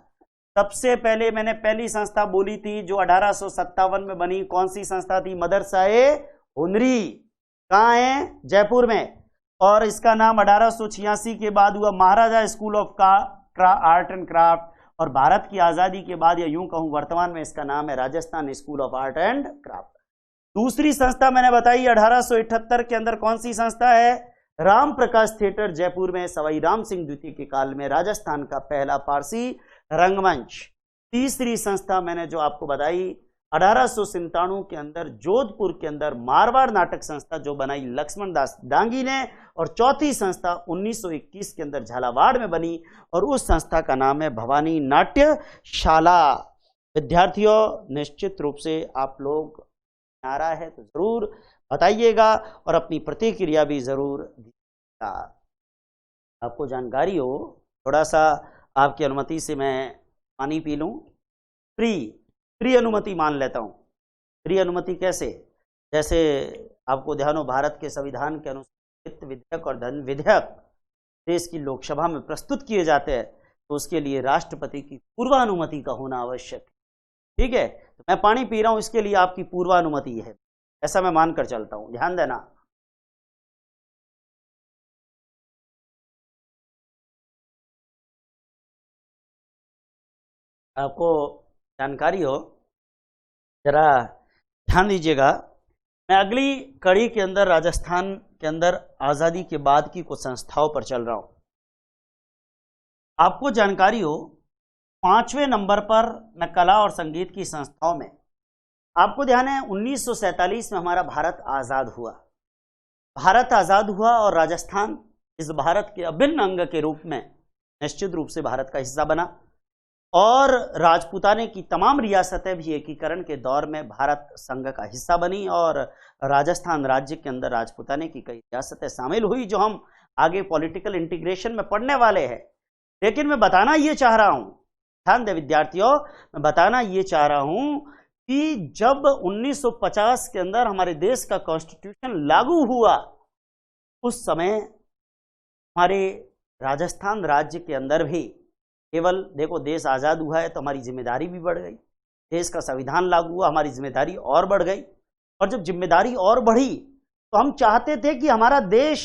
सबसे पहले मैंने पहली संस्था बोली थी जो 1857 में बनी, कौन सी संस्था थी? मदरसा-ए हुनरी। कहाँ है? जयपुर में। और इसका नाम 1886 के बाद हुआ Maharaja School of Art and Craft, और भारत की आजादी के बाद, या यूं कहूं वर्तमान में इसका नाम है Rajasthan school of Art and craft. दूसरी संस्था मैंने बताई 1878 के अंदर, कौन सी संस्था है? राम प्रकाश थिएटर जयपुर में, सवाई राम सिंह द्वितीय के काल में राजस्थान का पहला पारसी रंगमंच। तीसरी संस्था मैंने जो आपको बताई 1897 के अंदर जोधपुर के अंदर मारवाड़ नाटक संस्था जो बनाई लक्ष्मण दास डांगी ने, और चौथी संस्था 1921 के अंदर झालावाड़ में बनी, और उस संस्था का नाम है भवानी नाट्यशाला। विद्यार्थियों, निश्चित रूप से आप लोग आ रहा है तो जरूर बताइएगा, और अपनी प्रतिक्रिया भी जरूर दीजिएगा। आपको जानकारी हो, थोड़ा सा आपकी अनुमति से मैं पानी पी लूं। फ्री अनुमति मान लेता हूं। फ्री अनुमति कैसे? जैसे आपको ध्यान हो, भारत के संविधान के अनुसार वित्त विधेयक और धन विधेयक देश की लोकसभा में प्रस्तुत किए जाते हैं, तो उसके लिए राष्ट्रपति की पूर्वानुमति का होना आवश्यक है। ठीक है, तो मैं पानी पी रहा हूं, इसके लिए आपकी पूर्वानुमति है, ऐसा मैं मानकर चलता हूं। ध्यान देना। आपको जानकारी हो, जरा ध्यान दीजिएगा, मैं अगली कड़ी के अंदर राजस्थान के अंदर आजादी के बाद की कुछ संस्थाओं पर चल रहा हूं। आपको जानकारी हो, 5वें नंबर पर मैं कला और संगीत की संस्थाओं में, आपको ध्यान है 1947 में हमारा भारत आजाद हुआ। भारत आजाद हुआ और राजस्थान इस भारत के अभिन्न अंग के रूप में निश्चित रूप से भारत का हिस्सा बना और राजपूताने की तमाम रियासतें भी एकीकरण के दौर में भारत संघ का हिस्सा बनी और राजस्थान राज्य के अंदर राजपूताने की कई रियासतें शामिल हुई, जो हम आगे पॉलिटिकल इंटीग्रेशन में पढ़ने वाले हैं। लेकिन मैं बताना ये चाह रहा हूं, ध्यान दे विद्यार्थियों, मैं बताना ये चाह रहा हूं कि जब 1950 के अंदर हमारे देश का कॉन्स्टिट्यूशन लागू हुआ, उस समय हमारे राजस्थान राज्य के अंदर भी केवल देखो, देश आजाद हुआ है तो हमारी जिम्मेदारी भी बढ़ गई, देश का संविधान लागू हुआ, हमारी जिम्मेदारी और बढ़ गई। और जब जिम्मेदारी और बढ़ी तो हम चाहते थे कि हमारा देश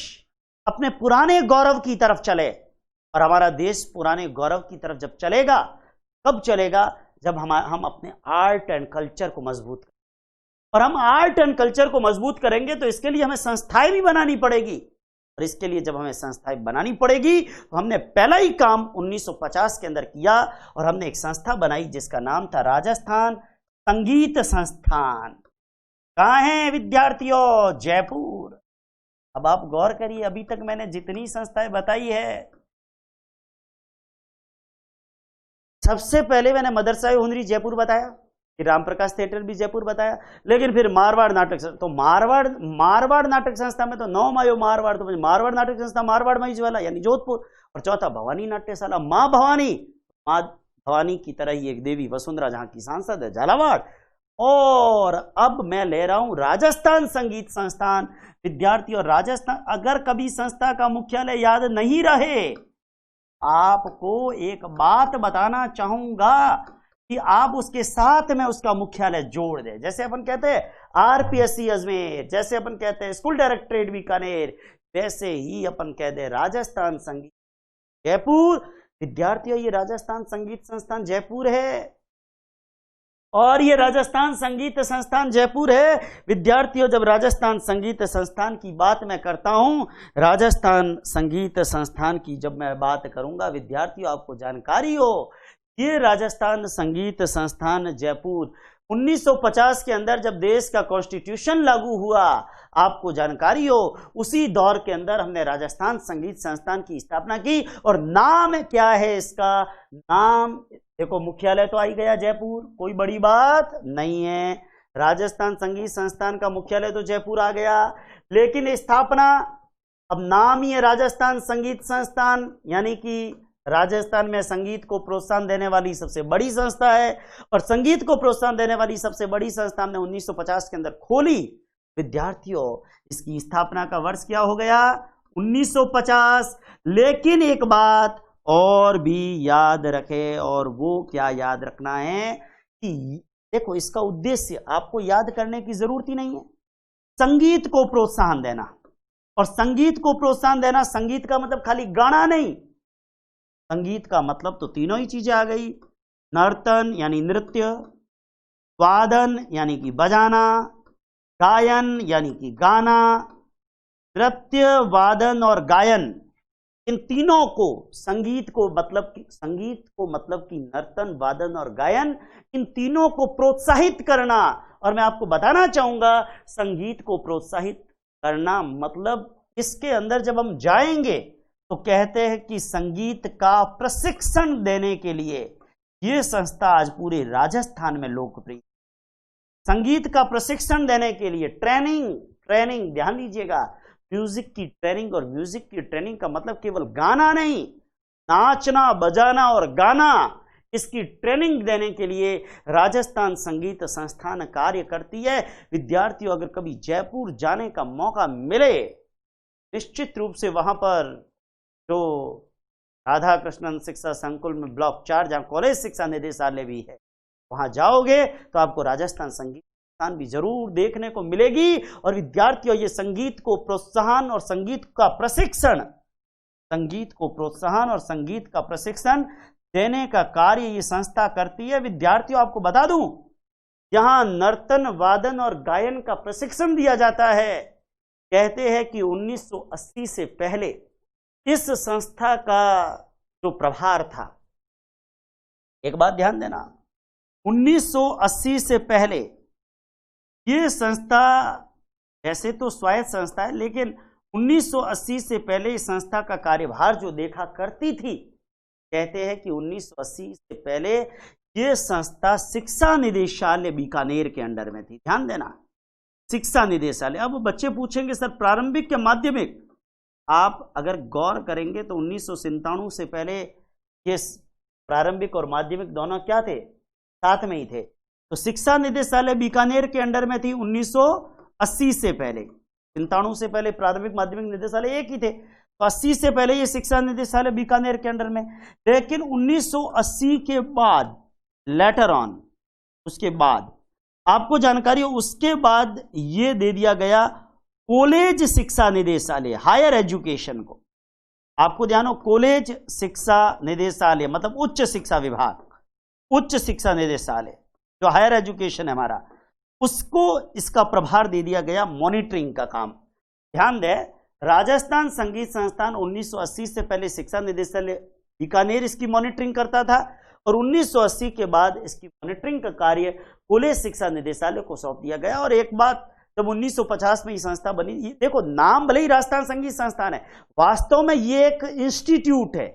अपने पुराने गौरव की तरफ चले, और हमारा देश पुराने गौरव की तरफ जब चलेगा, कब चलेगा? जब हम अपने आर्ट एंड कल्चर को मजबूत करें। और हम आर्ट एंड कल्चर को मजबूत करेंगे तो इसके लिए हमें संस्थाएं भी बनानी पड़ेगी, और इसके लिए जब हमें संस्थाएं बनानी पड़ेगी तो हमने पहला ही काम 1950 के अंदर किया और हमने एक संस्था बनाई जिसका नाम था राजस्थान संगीत संस्थान। कहां है विद्यार्थियों? जयपुर। अब आप गौर करिए, अभी तक मैंने जितनी संस्थाएं बताई है, सबसे पहले मैंने मदरसा-ए-हुनरी जयपुर बताया, फिर रामप्रकाश थिएटर भी जयपुर बताया, लेकिन फिर मारवाड़ नाटक, तो मारवाड़ नाटक संस्था में तो 9 मायो मारवाड़, तो मारवाड़ नाटक संस्था मारवाड़ में वाला यानी जोधपुर, और चौथा भवानी नाट्यशाला मां भवानी की तरह ही एक देवी वसुंधरा जहां की सांसद है, झालावाड़। और अब मैं ले रहा हूं राजस्थान संगीत संस्थान। विद्यार्थी, और राजस्थान, अगर कभी संस्था का मुख्यालय याद नहीं रहे, आपको एक बात बताना चाहूंगा कि आप उसके साथ में उसका मुख्यालय जोड़ दे। जैसे अपन कहते हैं आरपीएससी अजमेर, जैसे अपन कहते हैं स्कूल डायरेक्टरेट बीकानेर, वैसे ही अपन कहते हैं राजस्थान संगीत जयपुर। विद्यार्थियों, ये राजस्थान संगीत संस्थान जयपुर है, और ये राजस्थान संगीत संस्थान जयपुर है। विद्यार्थियों, जब राजस्थान संगीत संस्थान की बात मैं करता हूं, राजस्थान संगीत संस्थान की जब मैं बात करूंगा, विद्यार्थियों आपको जानकारी हो, ये राजस्थान संगीत संस्थान जयपुर 1950 के अंदर जब देश का कॉन्स्टिट्यूशन लागू हुआ, आपको जानकारी हो, उसी दौर के अंदर हमने राजस्थान संगीत संस्थान की स्थापना की। और नाम क्या है इसका? नाम देखो, मुख्यालय तो आ ही गया जयपुर, कोई बड़ी बात नहीं है। राजस्थान संगीत संस्थान का मुख्यालय तो जयपुर आ गया, लेकिन स्थापना, अब नाम ही है राजस्थान संगीत संस्थान, यानी कि राजस्थान में संगीत को प्रोत्साहन देने वाली सबसे बड़ी संस्था है, और संगीत को प्रोत्साहन देने वाली सबसे बड़ी संस्था हमने 1950 के अंदर खोली। विद्यार्थियों, इसकी स्थापना का वर्ष क्या हो गया? 1950। लेकिन एक बात और भी याद रखें, और वो क्या याद रखना है कि देखो, इसका उद्देश्य आपको याद करने की जरूरत ही नहीं है, संगीत को प्रोत्साहन देना। और संगीत को प्रोत्साहन देना, संगीत का मतलब खाली गाना नहीं, संगीत का मतलब तो तीनों ही चीजें आ गई, नर्तन यानी नृत्य, वादन यानी कि बजाना, गायन यानी कि गाना। नृत्य, वादन और गायन, इन तीनों को, संगीत को मतलब कि नर्तन, वादन और गायन, इन तीनों को प्रोत्साहित करना। और मैं आपको बताना चाहूंगा, संगीत को प्रोत्साहित करना मतलब इसके अंदर जब हम जाएंगे तो कहते हैं कि संगीत का प्रशिक्षण देने के लिए यह संस्था आज पूरे राजस्थान में लोकप्रिय। संगीत का प्रशिक्षण देने के लिए ट्रेनिंग, ध्यान दीजिएगा, म्यूजिक की ट्रेनिंग। और म्यूजिक की ट्रेनिंग का मतलब केवल गाना नहीं, नाचना, बजाना और गाना, इसकी ट्रेनिंग देने के लिए राजस्थान संगीत संस्थान कार्य करती है। विद्यार्थियों, अगर कभी जयपुर जाने का मौका मिले, निश्चित रूप से वहां पर जो राधा कृष्णन शिक्षा संकुल में ब्लॉक 4, जहां कॉलेज शिक्षा निदेशालय भी है, वहां जाओगे तो आपको राजस्थान संगीत संस्थान भी जरूर देखने को मिलेगी। और विद्यार्थियों, ये संगीत को प्रोत्साहन और संगीत का प्रशिक्षण देने का कार्य ये संस्था करती है। विद्यार्थियों, आपको बता दूं, यहां नर्तन, वादन और गायन का प्रशिक्षण दिया जाता है। कहते हैं कि 1980 से पहले इस संस्था का जो प्रभार था, एक बात ध्यान देना, 1980 से पहले ये संस्था, वैसे तो स्वायत्त संस्था है, लेकिन 1980 से पहले इस संस्था का कार्यभार जो देखा करती थी, कहते हैं कि 1980 से पहले ये संस्था शिक्षा निदेशालय बीकानेर के अंडर में थी। ध्यान देना, शिक्षा निदेशालय। अब बच्चे पूछेंगे सर प्रारंभिक या माध्यमिक? आप अगर गौर करेंगे तो 1997 से पहले ये प्रारंभिक और माध्यमिक दोनों क्या थे? साथ में ही थे। तो शिक्षा निदेशालय बीकानेर के अंडर में थी 1980 से पहले। 97 से पहले प्राथमिक माध्यमिक निदेशालय एक ही थे, तो 80 से पहले ये शिक्षा निदेशालय बीकानेर के अंडर में। लेकिन 1980 के बाद लेटर ऑन, उसके बाद आपको जानकारी हो, उसके बाद ये दे दिया गया कॉलेज शिक्षा निदेशालय, हायर एजुकेशन को। आपको ध्यान हो, कॉलेज शिक्षा निदेशालय मतलब उच्च शिक्षा विभाग, उच्च शिक्षा निदेशालय जो हायर एजुकेशन है हमारा, उसको इसका प्रभार दे दिया गया मॉनिटरिंग का काम। ध्यान दें, राजस्थान संगीत संस्थान 1980 से पहले शिक्षा निदेशालय बीकानेर इसकी मॉनिटरिंग करता था, और 1980 के बाद इसकी मॉनिटरिंग का कार्य कॉलेज शिक्षा निदेशालय को सौंप दिया गया। और एक बात, जब 1950 में ये संस्था बनी, ये देखो नाम भले ही राजस्थान संगीत संस्थान है, वास्तव में ये एक इंस्टीट्यूट है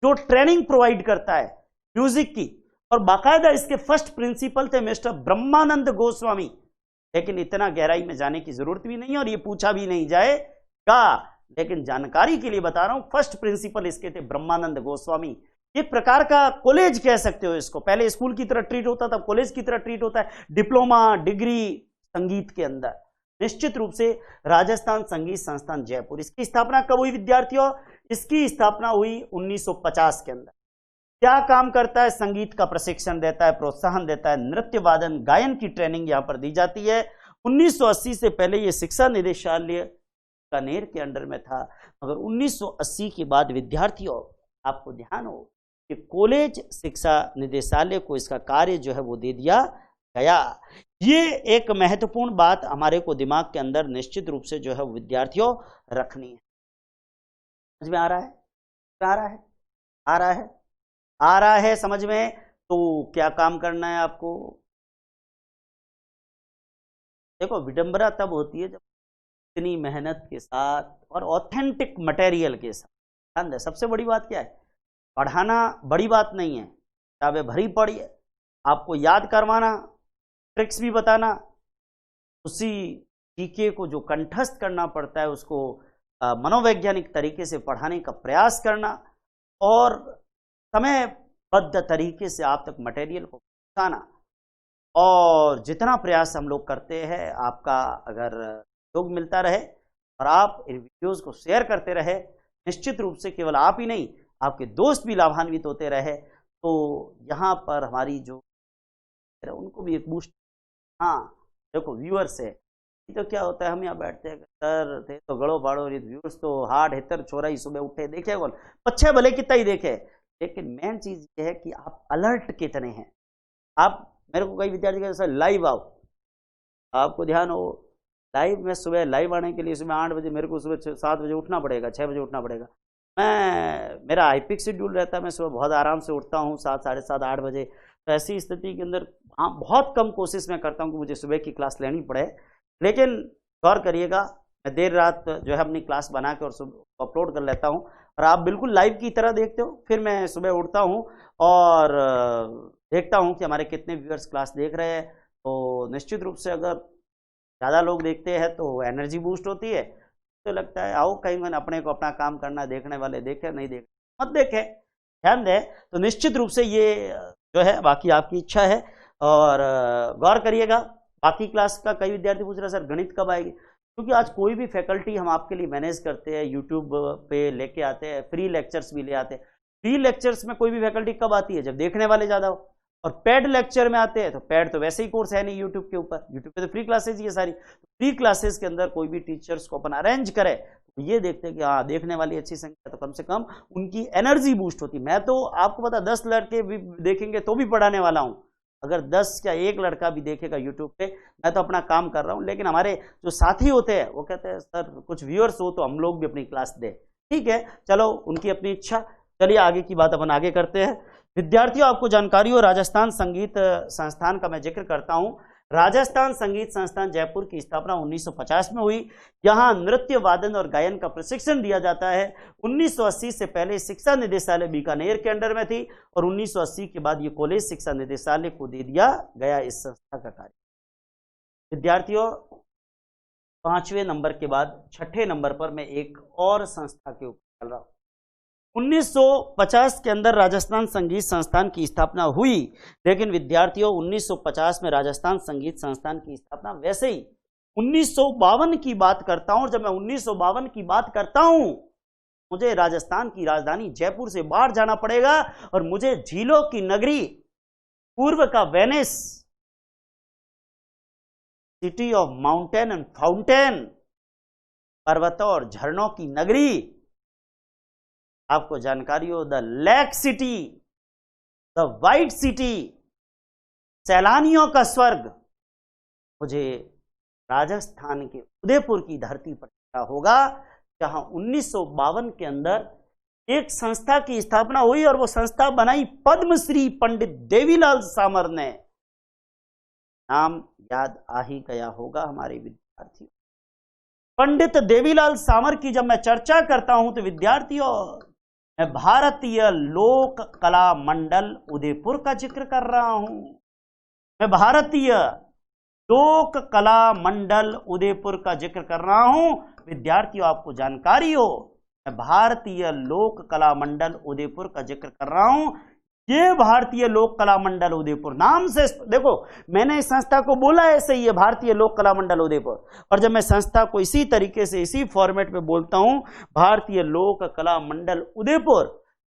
जो ट्रेनिंग प्रोवाइड करता है म्यूजिक की, और बाकायदा इसके फर्स्ट प्रिंसिपल थे मिस्टर ब्रह्मानंद गोस्वामी। लेकिन इतना गहराई में जाने की जरूरत भी नहीं है और ये पूछा भी नहीं जाएगा, लेकिन जानकारी के लिए बता रहा हूं, फर्स्ट प्रिंसिपल इसके थे ब्रह्मानंद गोस्वामी। एक प्रकार का कॉलेज कह सकते हो इसको, पहले स्कूल की तरह ट्रीट होता था, कॉलेज की तरह ट्रीट होता है, डिप्लोमा डिग्री संगीत के अंदर। निश्चित रूप से राजस्थान संगीत संस्थान जयपुर, इसकी स्थापना कब हुई विद्यार्थियों? इसकी स्थापना हुई 1950 के अंदर। क्या काम करता है? संगीत का प्रशिक्षण देता है, प्रोत्साहन देता है, नृत्य वादन गायन की ट्रेनिंग यहां पर दी जाती है। 1980 से पहले यह शिक्षा निदेशालय बीकानेर के अंडर में था, मगर 1980 के बाद विद्यार्थियों आपको ध्यान हो कि कॉलेज शिक्षा निदेशालय को इसका कार्य जो है वो दे दिया गया। ये एक महत्वपूर्ण बात हमारे को दिमाग के अंदर निश्चित रूप से जो है विद्यार्थियों रखनी है। समझ में आ रहा है? आ रहा है? आ रहा है? आ रहा है समझ में? तो क्या काम करना है आपको? देखो, विडंबना तब होती है जब इतनी मेहनत के साथ और ऑथेंटिक मटेरियल के साथ। सबसे बड़ी बात क्या है? पढ़ाना बड़ी बात नहीं है, किताबें भरी पड़ी है, आपको याद करवाना, ट्रिक्स भी बताना, उसी जीके को जो कंठस्थ करना पड़ता है उसको मनोवैज्ञानिक तरीके से पढ़ाने का प्रयास करना, और समयबद्ध तरीके से आप तक मटेरियल को पहुंचाना। और जितना प्रयास हम लोग करते हैं, आपका अगर सहयोग मिलता रहे और आप इन वीडियोस को शेयर करते रहे, निश्चित रूप से केवल आप ही नहीं, आपके दोस्त भी लाभान्वित होते रहे, तो यहाँ पर हमारी जो उनको भी एक बूस्ट। हाँ देखो, व्यूअर्स है तो क्या होता है, हम यहाँ बैठते हैं, सर थे तो गड़ो बाड़ो, व्यूअर्स तो हार्ड हेतर छोरा ही सुबह उठे देखे कौन, पच्छे भले कितना ही देखे, लेकिन मेन चीज ये है कि आप अलर्ट कितने हैं। आप मेरे को कई विद्यार्थी कहते सर लाइव आओ, आपको ध्यान हो लाइव में, सुबह लाइव आने के लिए सुबह 8 बजे मेरे को सुबह 7 बजे उठना पड़ेगा, 6 बजे उठना पड़ेगा। मेरा हाईपिक शेड्यूल रहता है, मैं सुबह बहुत आराम से उठता हूँ 7, साढ़े 7, 8 बजे। तो ऐसी स्थिति के अंदर हाँ बहुत कम कोशिश मैं करता हूँ कि मुझे सुबह की क्लास लेनी पड़े, लेकिन गौर करिएगा मैं देर रात जो है अपनी क्लास बना के और सुबह अपलोड कर लेता हूँ, और आप बिल्कुल लाइव की तरह देखते हो। फिर मैं सुबह उठता हूँ और देखता हूँ कि हमारे कितने व्यूअर्स क्लास देख रहे हैं। तो निश्चित रूप से अगर ज़्यादा लोग देखते हैं तो एनर्जी बूस्ट होती है, तो लगता है आओ कहीं मैंने अपने को अपना काम करना, देखने वाले देखे, नहीं देखे मत देखे, ध्यान दें। तो निश्चित रूप से ये जो है बाकी आपकी इच्छा है, और गौर करिएगा। बाकी क्लास का कई विद्यार्थी पूछ रहे सर गणित कब आएगी, क्योंकि आज कोई भी फैकल्टी हम आपके लिए मैनेज करते हैं, यूट्यूब पे लेके आते हैं, फ्री लेक्चर्स भी ले आते हैं। फ्री लेक्चर्स में कोई भी फैकल्टी कब आती है? जब देखने वाले ज़्यादा हो। और पेड लेक्चर में आते हैं तो पेड तो वैसे ही कोर्स है नहीं यूट्यूब के ऊपर, यूट्यूब पे तो फ्री क्लासेज ही है सारी। फ्री क्लासेस के अंदर कोई भी टीचर्स को अपन अरेंज करे तो ये देखते हैं कि हाँ देखने वाली अच्छी संख्या, तो कम से कम उनकी एनर्जी बूस्ट होती। मैं तो आपको पता 10 लड़के भी देखेंगे तो भी पढ़ाने वाला हूँ, अगर 10 या 1 लड़का भी देखेगा यूट्यूब पे, मैं तो अपना काम कर रहा हूँ, लेकिन हमारे जो साथी होते हैं वो कहते हैं सर कुछ व्यूअर्स हो तो हम लोग भी अपनी क्लास दें। ठीक है, चलो उनकी अपनी इच्छा। चलिए आगे की बात अपन आगे करते हैं। विद्यार्थियों, आपको जानकारी हो राजस्थान संगीत संस्थान का मैं जिक्र करता हूँ। राजस्थान संगीत संस्थान जयपुर की स्थापना 1950 में हुई। यहाँ नृत्य, वादन और गायन का प्रशिक्षण दिया जाता है। 1980 से पहले शिक्षा निदेशालय बीकानेर के अंडर में थी और 1980 के बाद ये कॉलेज शिक्षा निदेशालय को दे दिया गया इस संस्था का कार्य। विद्यार्थियों, 5वें नंबर के बाद 6ठे नंबर पर मैं एक और संस्था के ऊपर चल रहा हूं। 1950 के अंदर राजस्थान संगीत संस्थान की स्थापना हुई, लेकिन विद्यार्थियों 1950 में राजस्थान संगीत संस्थान की स्थापना वैसे ही 1952 की बात करता हूं। और जब मैं 1952 की बात करता हूं, मुझे राजस्थान की राजधानी जयपुर से बाहर जाना पड़ेगा और मुझे झीलों की नगरी, पूर्व का Venice, city of mountain and fountain, पर्वतों और झरनों की नगरी, आपको जानकारी हो the lake city, the white city, सैलानियों का स्वर्ग, मुझे राजस्थान के उदयपुर की धरती पर होगा, जहां 1952 के अंदर एक संस्था की स्थापना हुई और वो संस्था बनाई पद्मश्री पंडित देवीलाल सामर ने। नाम याद आ ही गया होगा हमारे विद्यार्थियों। पंडित देवीलाल सामर की जब मैं चर्चा करता हूं तो विद्यार्थियों, मैं भारतीय लोक कला मंडल उदयपुर का जिक्र कर रहा हूं। मैं भारतीय लोक कला मंडल उदयपुर का जिक्र कर रहा हूं। विद्यार्थियों, आपको जानकारी हो, मैं भारतीय लोक कला मंडल उदयपुर का जिक्र कर रहा हूं। ये भारतीय लोक कला मंडल उदयपुर नाम से देखो, मैंने इस संस्था को बोला ऐसे ही है, भारतीय लोक कला मंडल उदयपुर। और जब मैं संस्था को इसी तरीके से इसी फॉर्मेट में बोलता हूं, भारतीय लोक कला मंडल उदयपुर,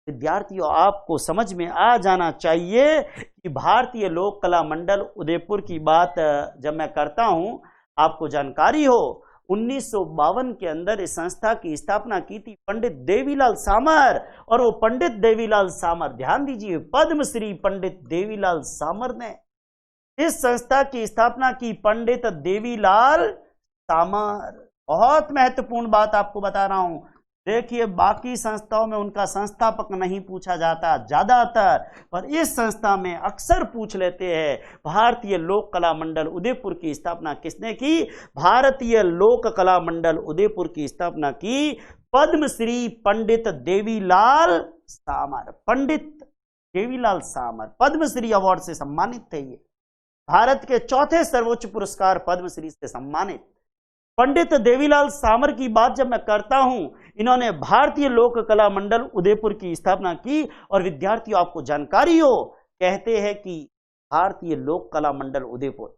विद्यार्थियों आपको समझ में आ जाना चाहिए कि भारतीय लोक कला मंडल उदयपुर की बात जब मैं करता हूं, आपको जानकारी हो 1952 के अंदर इस संस्था की स्थापना की थी पंडित देवीलाल सामर। और वो पंडित देवीलाल सामर, ध्यान दीजिए, पद्मश्री पंडित देवीलाल सामर ने इस संस्था की स्थापना की। पंडित देवीलाल सामर, बहुत महत्वपूर्ण बात आपको बता रहा हूं। देखिए, बाकी संस्थाओं में उनका संस्थापक नहीं पूछा जाता ज्यादातर, पर इस संस्था में अक्सर पूछ लेते हैं भारतीय लोक कला मंडल उदयपुर की स्थापना किसने की। भारतीय लोक कला मंडल उदयपुर की स्थापना की पद्मश्री पंडित देवीलाल सामर। पंडित देवीलाल सामर पद्मश्री अवार्ड से सम्मानित थे। ये भारत के चौथे सर्वोच्च पुरस्कार पद्मश्री से सम्मानित पंडित देवीलाल सामर की बात जब मैं करता हूं, इन्होंने भारतीय लोक कला मंडल उदयपुर की स्थापना की। और विद्यार्थियों, आपको जानकारी हो, कहते हैं कि भारतीय लोक कला मंडल उदयपुर,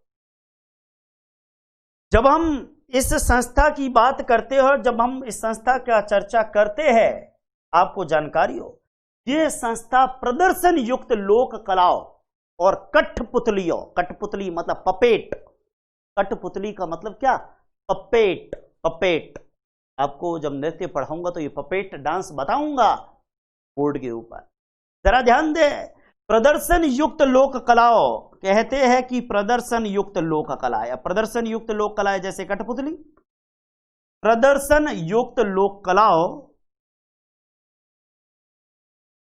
जब हम इस संस्था की बात करते हैं और जब हम इस संस्था का चर्चा करते हैं, आपको जानकारी हो, यह संस्था प्रदर्शन युक्त लोक कलाओं और कठपुतलियों, कठपुतली मतलब पपेट, कठपुतली का मतलब क्या, पपेट। पपेट आपको जब नृत्य पढ़ाऊंगा तो ये पपेट डांस बताऊंगा बोर्ड के ऊपर, जरा ध्यान दे। प्रदर्शन युक्त लोक कलाओं, कहते हैं कि प्रदर्शन युक्त लोक कला या प्रदर्शन युक्त लोक कलाएं जैसे कठपुतली, प्रदर्शन युक्त लोक कलाओं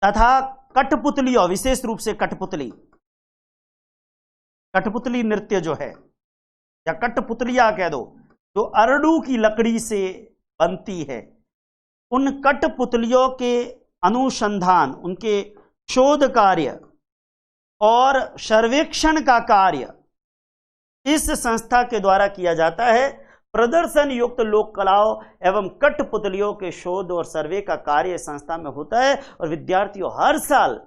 तथा कठपुतलियों, विशेष रूप से कठपुतली, कठपुतली नृत्य जो है या कठपुतलियां कह दो, जो अरडू की लकड़ी से बनती है, उन कठपुतलियों के अनुसंधान, उनके शोध कार्य और सर्वेक्षण का कार्य इस संस्था के द्वारा किया जाता है। प्रदर्शन युक्त लोक कलाओं एवं कठपुतलियों के शोध और सर्वे का कार्य संस्था में होता है। और विद्यार्थियों, हर साल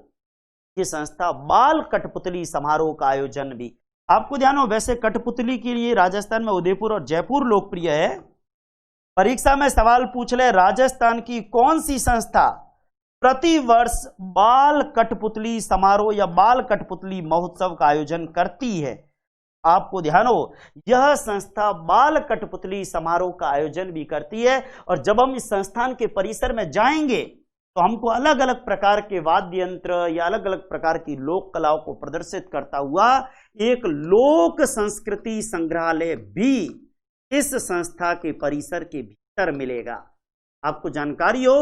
ये संस्था बाल कठपुतली समारोह का आयोजन भी, आपको ध्यान हो, वैसे कठपुतली के लिए राजस्थान में उदयपुर और जयपुर लोकप्रिय है। परीक्षा में सवाल पूछ ले, राजस्थान की कौन सी संस्था प्रति वर्ष बाल कठपुतली समारोह या बाल कठपुतली महोत्सव का आयोजन करती है। आपको ध्यान हो, यह संस्था बाल कठपुतली समारोह का आयोजन भी करती है। और जब हम इस संस्थान के परिसर में जाएंगे तो हमको अलग अलग प्रकार के वाद्य यंत्र या अलग अलग प्रकार की लोक कलाओं को प्रदर्शित करता हुआ एक लोक संस्कृति संग्रहालय भी इस संस्था के परिसर के भीतर मिलेगा। आपको जानकारी हो,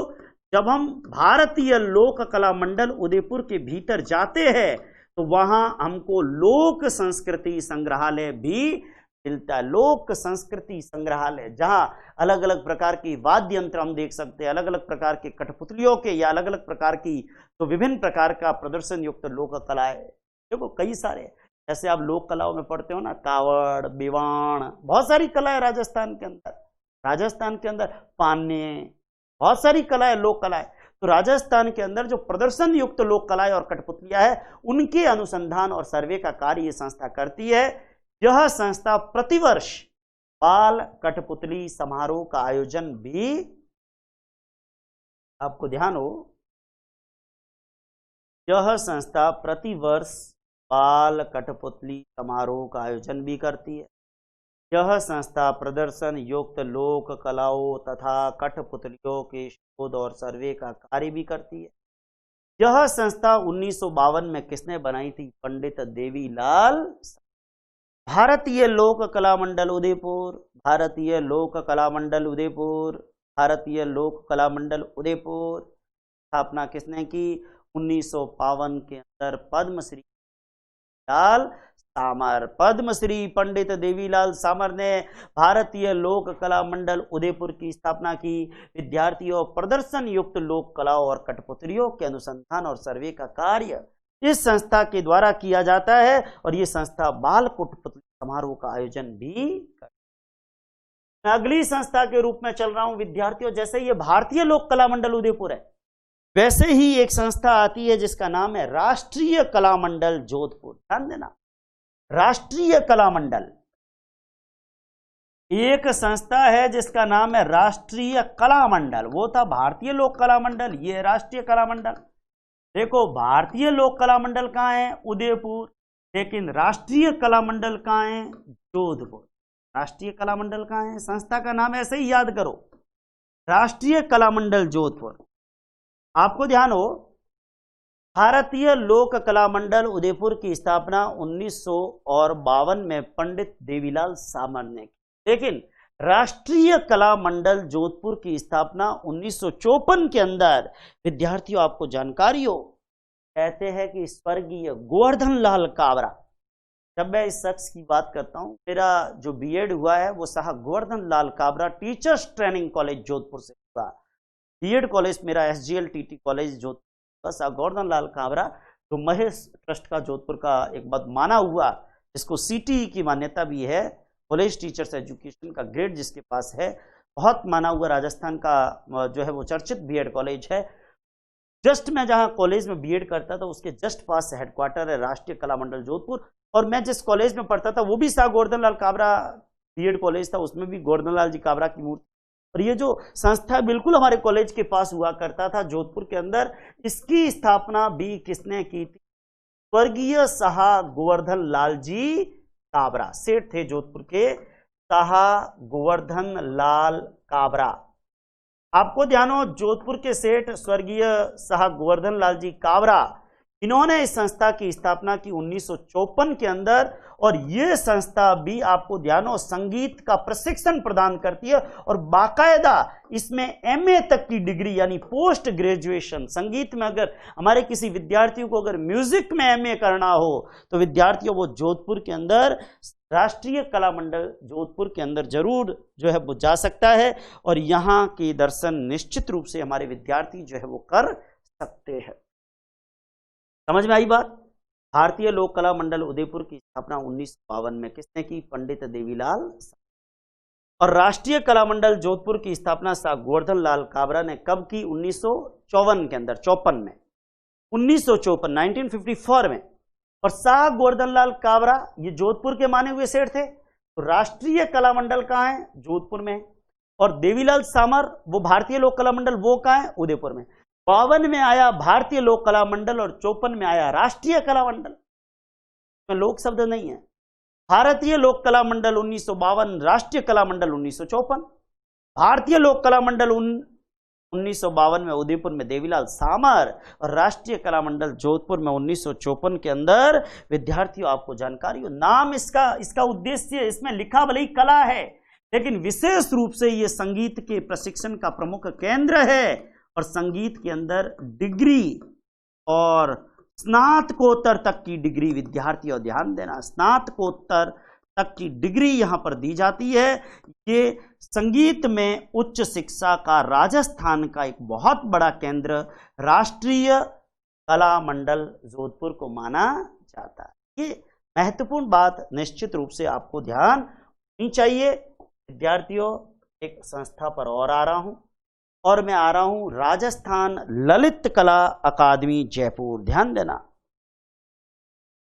जब हम भारतीय लोक कला मंडल उदयपुर के भीतर जाते हैं तो वहां हमको लोक संस्कृति संग्रहालय भी मिलता है। लोक संस्कृति संग्रहालय जहां अलग अलग प्रकार की वाद्य यंत्र हम देख सकते हैं, अलग अलग प्रकार के कठपुतलियों के या अलग अलग प्रकार की तो विभिन्न प्रकार का प्रदर्शन युक्त लोक कलाएं देखो कई सारे, जैसे आप लोक कलाओं में पढ़ते हो ना, कावड़, बिवाण, बहुत सारी कलाएं राजस्थान के अंदर पाने, बहुत सारी कलाएं लोक कलाएं। तो राजस्थान के अंदर जो प्रदर्शन युक्त लोक कलाएं और कठपुतलियां है उनके अनुसंधान और सर्वे का कार्य ये संस्था करती है। यह संस्था प्रतिवर्ष बाल कठपुतली समारोह का आयोजन भी, आपको ध्यान हो, यह संस्था प्रतिवर्ष बाल कठपुतली समारोह का आयोजन भी करती है। यह संस्था प्रदर्शन युक्त लोक कलाओं तथा कठपुतलियों के शोध और सर्वे का कार्य भी करती है। यह संस्था 1952 में किसने बनाई थी? पंडित देवीलाल। भारतीय लोक कला मंडल उदयपुर, भारतीय लोक कला मंडल उदयपुर, भारतीय लोक कला मंडल उदयपुर स्थापना किसने की? 1952 के अंदर पद्मश्री लाल सामर, पद्मश्री पंडित देवीलाल सामर ने भारतीय लोक कला मंडल उदयपुर की स्थापना की। विद्यार्थियों प्रदर्शन युक्त लोक कलाओं और कठपुतलियों के अनुसंधान और सर्वे का कार्य इस संस्था के द्वारा किया जाता है और ये संस्था बाल कठपुतली समारोह का आयोजन भी करती है। अगली संस्था के रूप में चल रहा हूं विद्यार्थियों, जैसे ये भारतीय लोक कला मंडल उदयपुर है, वैसे ही एक संस्था आती है जिसका नाम है राष्ट्रीय कला मंडल जोधपुर। ध्यान देना, राष्ट्रीय कला मंडल, एक संस्था है जिसका नाम है राष्ट्रीय कला मंडल। वो था भारतीय लोक कला मंडल, ये राष्ट्रीय कला मंडल। देखो भारतीय लोक कला मंडल कहाँ है? उदयपुर। लेकिन राष्ट्रीय कला मंडल कहाँ है? जोधपुर। राष्ट्रीय कला मंडल कहाँ है? संस्था का नाम ऐसे ही याद करो, राष्ट्रीय कला मंडल जोधपुर। आपको ध्यान हो, भारतीय लोक कला मंडल उदयपुर की स्थापना 1952 में पंडित देवीलाल सामर ने की, लेकिन राष्ट्रीय कला मंडल जोधपुर की स्थापना 1954 के अंदर, विद्यार्थियों आपको जानकारी हो, कहते हैं कि स्वर्गीय गोवर्धन लाल काबरा। जब मैं इस शख्स की बात करता हूं, मेरा जो बीएड हुआ है वो साहब Govardhan Lal Kabra teachers training college Jodhpur से हुआ। बीएड कॉलेज मेरा SGLTT कॉलेज जोधपुर, साहब गोवर्धन लाल काबरा जो महेश ट्रस्ट का जोधपुर का एक बात माना हुआ, जिसको CTE की मान्यता भी है, कॉलेज टीचर्स एजुकेशन का ग्रेड जिसके पास है, बहुत माना हुआ राजस्थान का जो है वो चर्चित बीएड कॉलेज है। जस्ट मैं जहां कॉलेज में बीएड करता था उसके जस्ट पास हेडक्वार्टर है राष्ट्रीय कला मंडल जोधपुर, और मैं जिस कॉलेज में पढ़ता था वो भी साहब गोवर्धन लाल काबरा बीएड कॉलेज था, उसमें भी गोवर्धन लाल जी काबरा की मूर्ति। और ये जो संस्था बिल्कुल हमारे कॉलेज के पास हुआ करता था जोधपुर के अंदर, इसकी स्थापना भी किसने की थी? स्वर्गीय शाह गोवर्धन लाल जी काबरा, सेठ थे जोधपुर के शाह गोवर्धन लाल काबरा। आपको ध्यान हो, जोधपुर के सेठ स्वर्गीय शाह गोवर्धन लाल जी काबरा, इन्होंने इस संस्था की स्थापना की 1954 के अंदर, और यह संस्था भी आपको ध्यान हो संगीत का प्रशिक्षण प्रदान करती है और बाकायदा इसमें MA तक की डिग्री यानी पोस्ट ग्रेजुएशन। संगीत में अगर हमारे किसी विद्यार्थियों को अगर म्यूजिक में MA करना हो तो विद्यार्थियों वो जोधपुर के अंदर राष्ट्रीय कला मंडल जोधपुर के अंदर जरूर जो है वो जा सकता है, और यहाँ के दर्शन निश्चित रूप से हमारे विद्यार्थी जो है वो कर सकते हैं। समझ में आई बात? भारतीय लोक कला मंडल उदयपुर की स्थापना 1952 में किसने की? पंडित देवीलाल। और राष्ट्रीय कला मंडल जोधपुर की स्थापना शाह गोवर्धन लाल काबरा ने कब की? 1954 के अंदर, 54 में, 1954 1954 में। और शाह गोवर्धन लाल काबरा ये जोधपुर के माने हुए सेठ थे, तो राष्ट्रीय कला मंडल कहाँ है? जोधपुर में। और देवीलाल सामर वो भारतीय लोक कला मंडल वो कहाँ है? उदयपुर में। 52 में आया भारतीय लोक कला मंडल और 54 में आया राष्ट्रीय कला मंडल, में लोक शब्द नहीं है। भारतीय लोक कला मंडल 1952, राष्ट्रीय कला मंडल 1954। भारतीय लोक कला मंडल 1952 में उदयपुर में देवीलाल सामर, और राष्ट्रीय कला मंडल जोधपुर में 1954 के अंदर। विद्यार्थियों आपको जानकारी हो, नाम इसका उद्देश्य इसमें लिखा भले ही कला है, लेकिन विशेष रूप से ये संगीत के प्रशिक्षण का प्रमुख केंद्र है, और संगीत के अंदर डिग्री और स्नातकोत्तर तक की डिग्री, विद्यार्थियों ध्यान देना, स्नातकोत्तर तक की डिग्री यहां पर दी जाती है। ये संगीत में उच्च शिक्षा का राजस्थान का एक बहुत बड़ा केंद्र राष्ट्रीय कला मंडल जोधपुर को माना जाता है। ये महत्वपूर्ण बात निश्चित रूप से आपको ध्यान होनी चाहिए। विद्यार्थियों, एक संस्था पर और आ रहा हूं, और मैं आ रहा हूं राजस्थान ललित कला अकादमी जयपुर। ध्यान देना,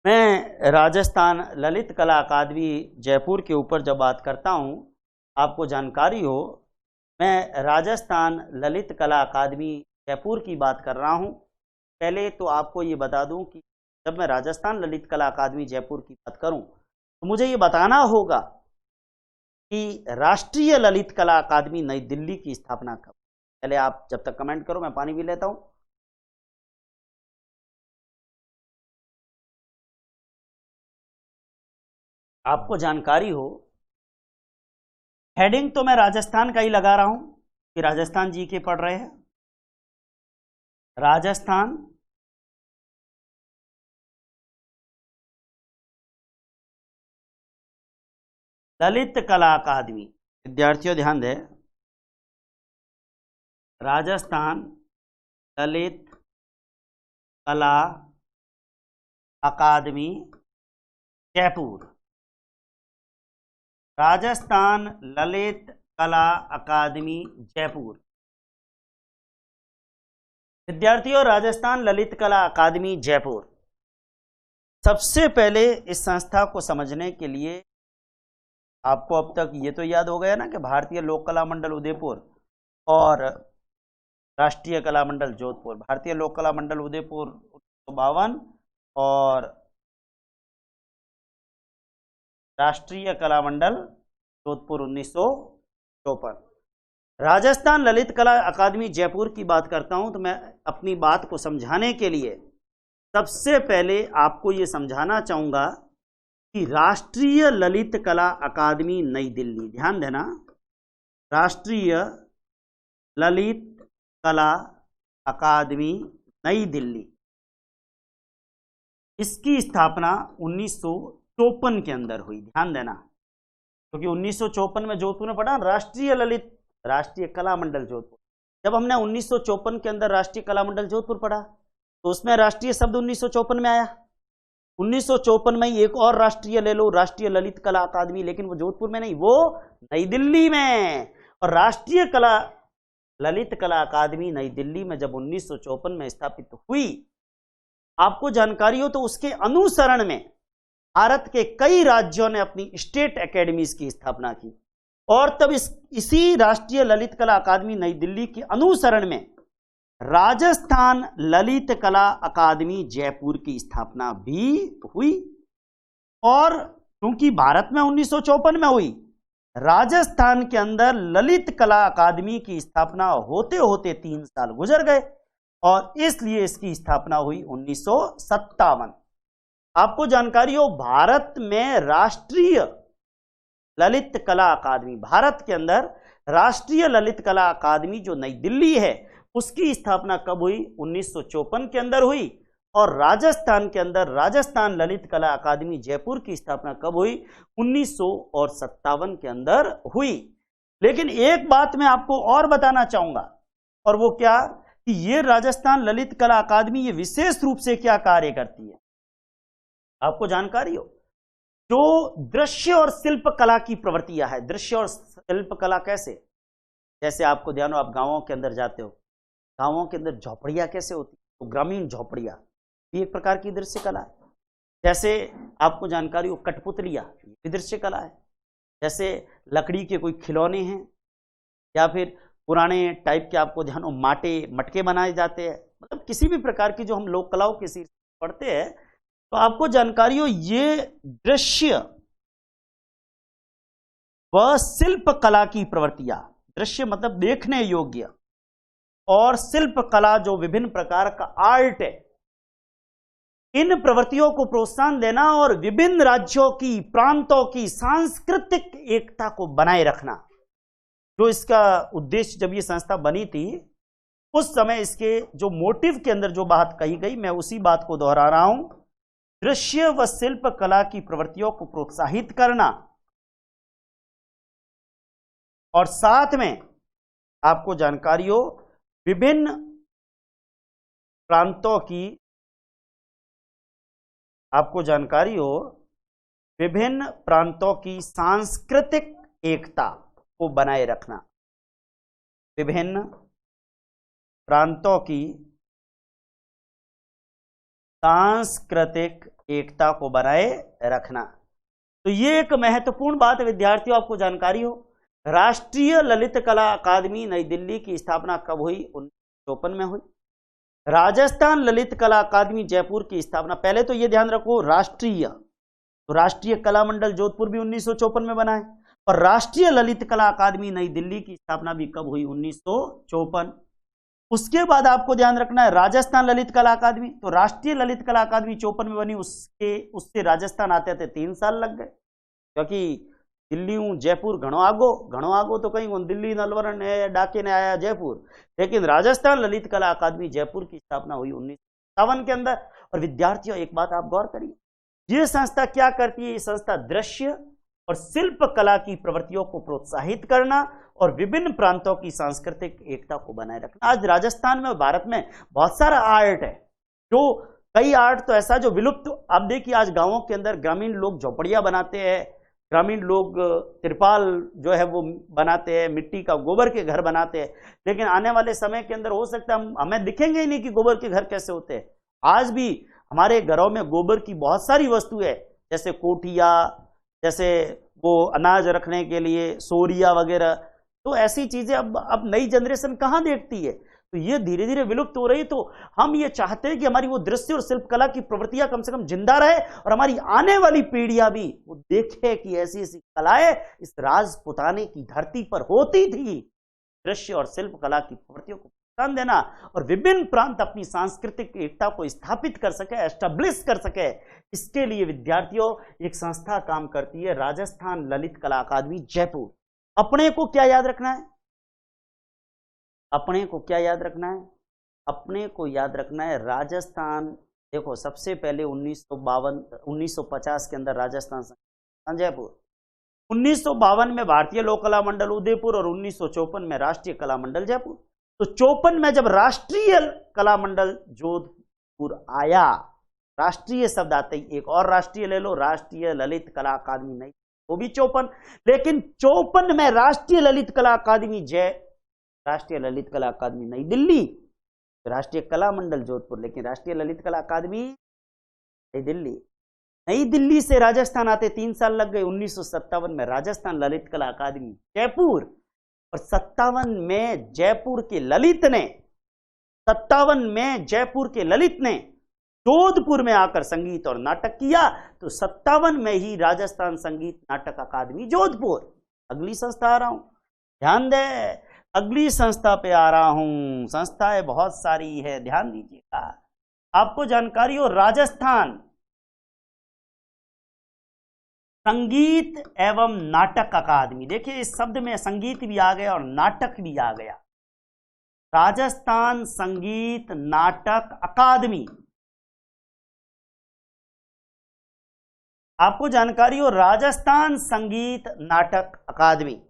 मैं राजस्थान ललित कला अकादमी जयपुर के ऊपर जब बात करता हूं, आपको जानकारी हो, मैं राजस्थान ललित कला अकादमी जयपुर की बात कर रहा हूं। पहले तो आपको ये बता दूं कि जब मैं राजस्थान ललित कला अकादमी जयपुर की बात करूं, तो मुझे ये बताना होगा कि राष्ट्रीय ललित कला अकादमी नई दिल्ली की स्थापना कब। पहले आप जब तक कमेंट करो, मैं पानी भी लेता हूं। आपको जानकारी हो, हेडिंग तो मैं राजस्थान का ही लगा रहा हूं कि राजस्थान जी के पढ़ रहे हैं। राजस्थान ललित कला अकादमी, विद्यार्थियों ध्यान दें, राजस्थान ललित कला अकादमी जयपुर, राजस्थान ललित कला अकादमी जयपुर। विद्यार्थियों, राजस्थान ललित कला अकादमी जयपुर, सबसे पहले इस संस्था को समझने के लिए आपको अब तक ये तो याद हो गया ना कि भारतीय लोक कला मंडल उदयपुर और राष्ट्रीय कला मंडल जोधपुर। भारतीय लोक कला मंडल उदयपुर 1952 और राष्ट्रीय कला मंडल जोधपुर 1954। राजस्थान ललित कला अकादमी जयपुर की बात करता हूं, तो मैं अपनी बात को समझाने के लिए सबसे पहले आपको यह समझाना चाहूंगा कि राष्ट्रीय ललित कला अकादमी नई दिल्ली, ध्यान देना, राष्ट्रीय ललित कला अकादमी नई दिल्ली, इसकी स्थापना 1954 के अंदर हुई। ध्यान देना, क्योंकि 1954 में जोधपुर में पढ़ा राष्ट्रीय कला मंडल जोधपुर। जब हमने 1954 के अंदर राष्ट्रीय कला मंडल जोधपुर पढ़ा, तो उसमें राष्ट्रीय शब्द 1954 में आया। 1954 में ही एक और राष्ट्रीय ले लो, राष्ट्रीय ललित कला अकादमी, लेकिन वो जोधपुर में नहीं, वो नई दिल्ली में। और राष्ट्रीय कला ललित कला अकादमी नई दिल्ली में जब 1954 में स्थापित हुई, आपको जानकारी हो तो उसके अनुसरण में भारत के कई राज्यों ने अपनी स्टेट एकेडमीज की स्थापना की, और तब इसी राष्ट्रीय ललित कला अकादमी नई दिल्ली के अनुसरण में राजस्थान ललित कला अकादमी जयपुर की स्थापना भी हुई। और क्योंकि भारत में 1954 में हुई, राजस्थान के अंदर ललित कला अकादमी की स्थापना होते होते 3 साल गुजर गए, और इसलिए इसकी स्थापना हुई 1957। आपको जानकारी हो, भारत में राष्ट्रीय ललित कला अकादमी, भारत के अंदर राष्ट्रीय ललित कला अकादमी जो नई दिल्ली है, उसकी स्थापना कब हुई? 1954 के अंदर हुई। और राजस्थान के अंदर राजस्थान ललित कला अकादमी जयपुर की स्थापना कब हुई? 1957 के अंदर हुई। लेकिन एक बात मैं आपको और बताना चाहूंगा, और वो क्या कि ये राजस्थान ललित कला अकादमी ये विशेष रूप से क्या कार्य करती है, आपको जानकारी हो? जो दृश्य और शिल्प कला की प्रवृत्तियां है, दृश्य और शिल्प कला कैसे, जैसे आपको ध्यान हो, आप गांवों के अंदर जाते हो, गांवों के अंदर झोपड़ियां कैसे होती, तो ग्रामीण झोपड़ियां भी एक प्रकार की दृश्य कला है। जैसे आपको जानकारी हो, कठपुतलियां भी दृश्य कला है। जैसे लकड़ी के कोई खिलौने हैं, या फिर पुराने टाइप के आपको ध्यान हो मटके बनाए जाते हैं, मतलब किसी भी प्रकार की जो हम लोक कलाओं के शीर्ष पढ़ते हैं, तो आपको जानकारी हो ये दृश्य व शिल्प कला की प्रवृत्तियां, दृश्य मतलब देखने योग्य, और शिल्प कला, जो विभिन्न प्रकार का आर्ट है, इन प्रवृत्तियों को प्रोत्साहन देना और विभिन्न राज्यों की, प्रांतों की सांस्कृतिक एकता को बनाए रखना। जो इसका उद्देश्य, जब ये संस्था बनी थी उस समय इसके जो मोटिव के अंदर जो बात कही गई, मैं उसी बात को दोहरा रहा हूं। दृश्य व शिल्प कला की प्रवृत्तियों को प्रोत्साहित करना और साथ में आपको जानकारी हो विभिन्न प्रांतों की, आपको जानकारी हो विभिन्न प्रांतों की सांस्कृतिक एकता को बनाए रखना, विभिन्न प्रांतों की सांस्कृतिक एकता को बनाए रखना। तो ये एक महत्वपूर्ण बात है विद्यार्थियों, आपको जानकारी हो। राष्ट्रीय ललित कला अकादमी नई दिल्ली की स्थापना कब हुई? 1954 में हुई। राजस्थान ललित कला अकादमी जयपुर की स्थापना, पहले तो ये ध्यान रखो राष्ट्रीय, तो राष्ट्रीय कला मंडल जोधपुर भी 1954 में बना है, और राष्ट्रीय ललित कला अकादमी नई दिल्ली की स्थापना भी कब हुई? 1954। उसके बाद आपको ध्यान रखना है राजस्थान ललित कला अकादमी, तो राष्ट्रीय ललित कला अकादमी 54 में बनी, उससे राजस्थान आते आते 3 साल लग गए, क्योंकि दिल्ली जयपुर घणो आगो तो कहीं दिल्ली नलवरण है डाके ने आया जयपुर, लेकिन राजस्थान ललित कला अकादमी जयपुर की स्थापना हुई 1957 के अंदर। और विद्यार्थियों एक बात आप गौर करिए, ये संस्था क्या करती है? ये संस्था दृश्य और शिल्प कला की प्रवृत्तियों को प्रोत्साहित करना और विभिन्न प्रांतों की सांस्कृतिक एकता को बनाए रखना। आज राजस्थान में, भारत में बहुत सारा आर्ट है, जो कई आर्ट तो ऐसा जो विलुप्त, आप देखिए आज गांवों के अंदर ग्रामीण लोग झोपड़ियां बनाते हैं, ग्रामीण लोग तिरपाल जो है वो बनाते हैं, मिट्टी का गोबर के घर बनाते हैं, लेकिन आने वाले समय के अंदर हो सकता है हमें दिखेंगे ही नहीं कि गोबर के घर कैसे होते हैं। आज भी हमारे घरों में गोबर की बहुत सारी वस्तु है, जैसे कोठिया, जैसे वो अनाज रखने के लिए सोरिया वगैरह, तो ऐसी चीजें अब नई जनरेशन कहां देखती है, तो ये धीरे धीरे विलुप्त हो रही। तो हम ये चाहते हैं कि हमारी वो दृश्य और शिल्प कला की प्रवृत्तियां कम से कम जिंदा रहे और हमारी आने वाली पीढ़ियां भी वो देखे कि ऐसी ऐसी कलाएं इस राजपुताने की धरती पर होती थी। दृश्य और शिल्प कला की प्रवृत्तियों को प्रोत्साहन देना और विभिन्न प्रांत अपनी सांस्कृतिक एकता को स्थापित कर सके, एस्टेब्लिश कर सके, इसके लिए विद्यार्थियों एक संस्था काम करती है, राजस्थान ललित कला अकादमी जयपुर। अपने को क्या याद रखना है? अपने को क्या याद रखना है? अपने को याद रखना है राजस्थान। देखो सबसे पहले 1950 के अंदर राजस्थान जयपुर, 1952 में भारतीय लोक कला मंडल उदयपुर और 1954 में राष्ट्रीय कला मंडल जयपुर। तो 54 में जब राष्ट्रीय कला मंडल जोधपुर आया, राष्ट्रीय शब्द आते ही एक और राष्ट्रीय ले लो, राष्ट्रीय ललित कला अकादमी नहीं, वो भी 54, लेकिन 54 में राष्ट्रीय ललित कला अकादमी राष्ट्रीय ललित कला अकादमी नई दिल्ली, राष्ट्रीय कला मंडल जोधपुर, लेकिन राष्ट्रीय ललित कला अकादमी नई दिल्ली। नई दिल्ली से राजस्थान आते 3 साल लग गए। 1957 में राजस्थान ललित कला अकादमी जयपुर, और 57 में जयपुर के ललित ने 57 में जयपुर के ललित ने जोधपुर में आकर संगीत और नाटक किया। तो 57 में ही राजस्थान संगीत नाटक अकादमी जोधपुर। अगली संस्था आ रहा हूं, ध्यान दे, अगली संस्था पे आ रहा हूं। संस्थाएं बहुत सारी है, ध्यान दीजिएगा, आपको जानकारी हो। राजस्थान संगीत एवं नाटक अकादमी, देखिए इस शब्द में संगीत भी आ गया और नाटक भी आ गया। राजस्थान संगीत नाटक अकादमी, आपको जानकारी हो राजस्थान संगीत नाटक अकादमी।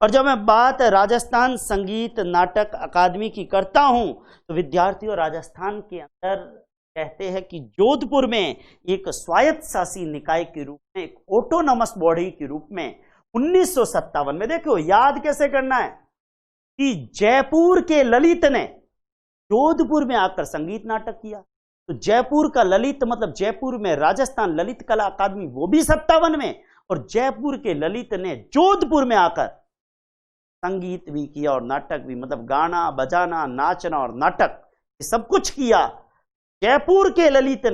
और जब मैं बात राजस्थान संगीत नाटक अकादमी की करता हूं तो विद्यार्थियों राजस्थान के अंदर कहते हैं कि जोधपुर में एक स्वायत्त शासी निकाय के रूप में, एक ऑटोनोमस बॉडी के रूप में 1957 में, देखो याद कैसे करना है कि जयपुर के ललित ने जोधपुर में आकर संगीत नाटक किया। तो जयपुर का ललित मतलब जयपुर में राजस्थान ललित कला अकादमी, वो भी 57 में, और जयपुर के ललित ने जोधपुर में आकर संगीत भी किया और नाटक भी, मतलब गाना बजाना नाचना और नाटक ये सब कुछ किया। जयपुर के ललित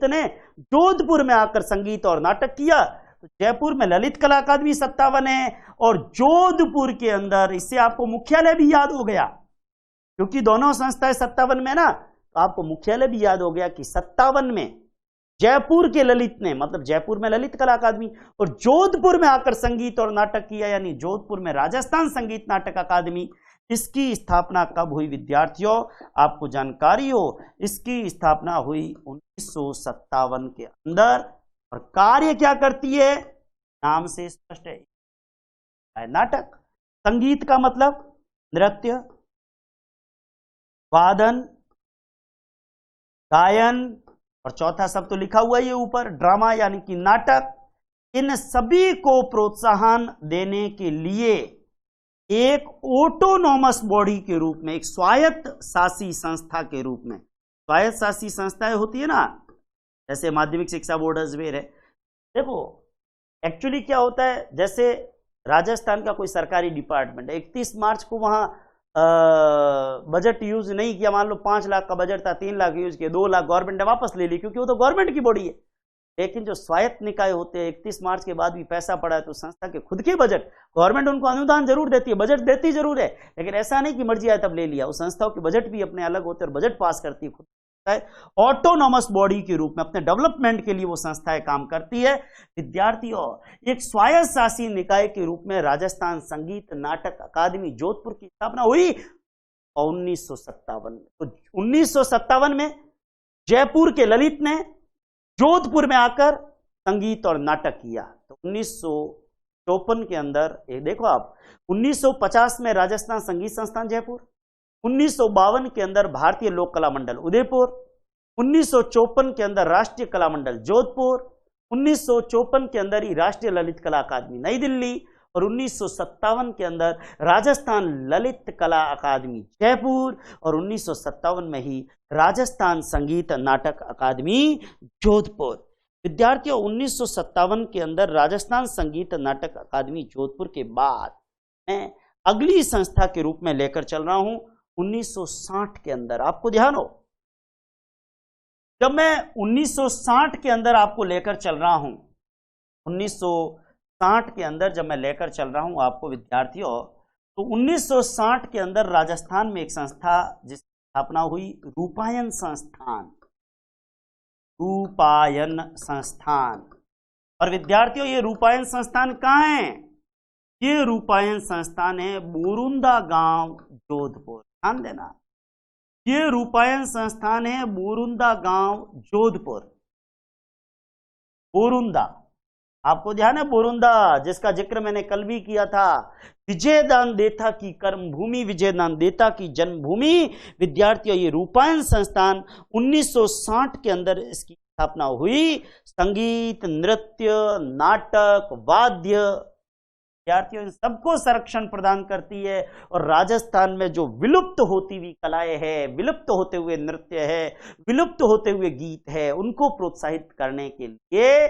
ने जोधपुर में आकर संगीत और नाटक किया। तो जयपुर में ललित कला अकादमी 57 है और जोधपुर के अंदर, इससे आपको मुख्यालय भी याद हो गया, क्योंकि दोनों संस्थाएं 57 में ना, तो आपको मुख्यालय भी याद हो गया कि 57 में जयपुर के ललित ने, मतलब जयपुर में ललित कला अकादमी, और जोधपुर में आकर संगीत और नाटक किया, यानी जोधपुर में राजस्थान संगीत नाटक अकादमी। इसकी स्थापना कब हुई विद्यार्थियों, आपको जानकारी हो, इसकी स्थापना हुई 1957 के अंदर। और कार्य क्या करती है, नाम से स्पष्ट है, नाटक। संगीत का मतलब नृत्य, वादन, गायन, और चौथा शब्द तो लिखा हुआ है ऊपर, ड्रामा यानी कि नाटक। इन सभी को प्रोत्साहन देने के लिए एक ऑटोनोमस बॉडी के रूप में, एक स्वायत्त शासी संस्था के रूप में, स्वायत्त शासी संस्थाएं होती है ना, जैसे माध्यमिक शिक्षा बोर्ड अजमेर है। देखो एक्चुअली क्या होता है, जैसे राजस्थान का कोई सरकारी डिपार्टमेंट है, 31 मार्च को वहां बजट यूज नहीं किया, मान लो 5 लाख का बजट था, 3 लाख यूज किया, 2 लाख गवर्नमेंट ने वापस ले ली, क्योंकि वो तो गवर्नमेंट की बॉडी है। लेकिन जो स्वायत्त निकाय होते हैं, 31 मार्च के बाद भी पैसा पड़ा है तो संस्था के खुद के बजट, गवर्नमेंट उनको अनुदान जरूर देती है, बजट देती जरूर है, लेकिन ऐसा नहीं कि मर्जी आए तब ले लिया। उस संस्थाओं के बजट भी अपने अलग होते हैं और बजट पास करती है खुद, ऑटोनोमस बॉडी के रूप में अपने डेवलपमेंट के लिए वो संस्थाएं काम करती है। विद्यार्थियों, एक स्वायत्त शासी निकाय के रूप में राजस्थान संगीत नाटक अकादमी जोधपुर की स्थापना हुई 1957 में। तो 1957 में जयपुर के ललित ने जोधपुर में आकर संगीत और नाटक किया। तो 1954 के अंदर ये देखो आप, 1950 में राजस्थान संगीत संस्थान जयपुर, 1952 के अंदर भारतीय लोक कला मंडल उदयपुर, 1954 के अंदर राष्ट्रीय कला मंडल जोधपुर, 1954 के अंदर ही राष्ट्रीय ललित कला अकादमी नई दिल्ली, और 1957 के अंदर राजस्थान ललित कला अकादमी जयपुर, और 1957 में ही राजस्थान संगीत नाटक अकादमी जोधपुर। विद्यार्थियों, 1957 के अंदर राजस्थान संगीत नाटक अकादमी जोधपुर के बाद मैं अगली संस्था के रूप में लेकर चल रहा हूं 1960 के अंदर। आपको ध्यान हो, जब मैं 1960 के अंदर आपको लेकर चल रहा हूं, 1960 के अंदर जब मैं लेकर चल रहा हूं आपको विद्यार्थियों, तो 1960 के अंदर राजस्थान में एक संस्था जिसकी स्थापना हुई, रूपायन संस्थान, रूपायन संस्थान। और विद्यार्थियों, ये रूपायन संस्थान कहां है, ये रूपायन संस्थान है बोरुंदा गांव जोधपुर। ध्यान देना, ये रूपायन संस्थान है बोरुंदा गांव जोधपुर। बोरुंदा, आपको ध्यान है बोरुंदा, जिसका जिक्र मैंने कल भी किया था, विजयदान देथा की कर्मभूमि, विजयदान देथा की जन्मभूमि। विद्यार्थियों, ये रूपायन संस्थान 1960 के अंदर इसकी स्थापना हुई। संगीत, नृत्य, नाटक, वाद्य, विद्यार्थियों इन सबको संरक्षण प्रदान करती है। और राजस्थान में जो विलुप्त होती हुई कलाएं हैं, विलुप्त होते हुए नृत्य है, विलुप्त होते हुए गीत है, उनको प्रोत्साहित करने के लिए,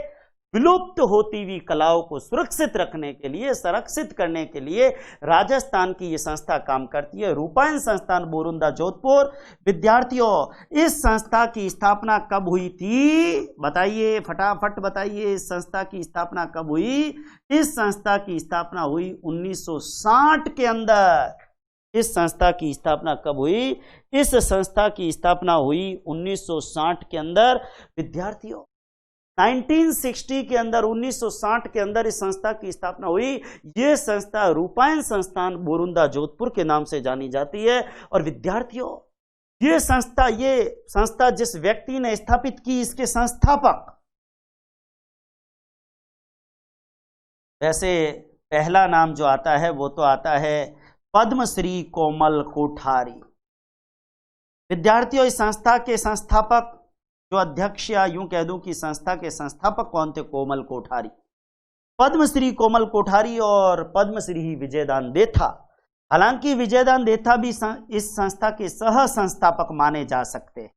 विलुप्त होती हुई कलाओं को सुरक्षित रखने के लिए, संरक्षित करने के लिए राजस्थान की यह संस्था काम करती है, रूपायन संस्थान बोरुंदा जोधपुर। विद्यार्थियों, इस संस्था की स्थापना कब हुई थी, बताइए, फटाफट बताइए, इस संस्था की स्थापना कब हुई। इस संस्था की स्थापना हुई 1960 के अंदर। इस संस्था की स्थापना कब हुई, इस संस्था की स्थापना हुई 1960 के अंदर। विद्यार्थियों, 1960 के अंदर, 1960 के अंदर इस संस्था की स्थापना हुई। यह संस्था रूपायन संस्थान बोरुंदा जोधपुर के नाम से जानी जाती है। और विद्यार्थियों, ये संस्था जिस व्यक्ति ने स्थापित की, इसके संस्थापक, वैसे पहला नाम जो आता है वो तो आता है पद्मश्री कोमल कोठारी। विद्यार्थियों, इस संस्था के संस्थापक, जो अध्यक्ष या यूं कह दूं कि संस्था के संस्थापक कौन थे, कोमल कोठारी, पद्मश्री कोमल कोठारी और पद्मश्री विजयदान देथा। हालांकि विजयदान देथा भी इस संस्था के सह संस्थापक माने जा सकते हैं।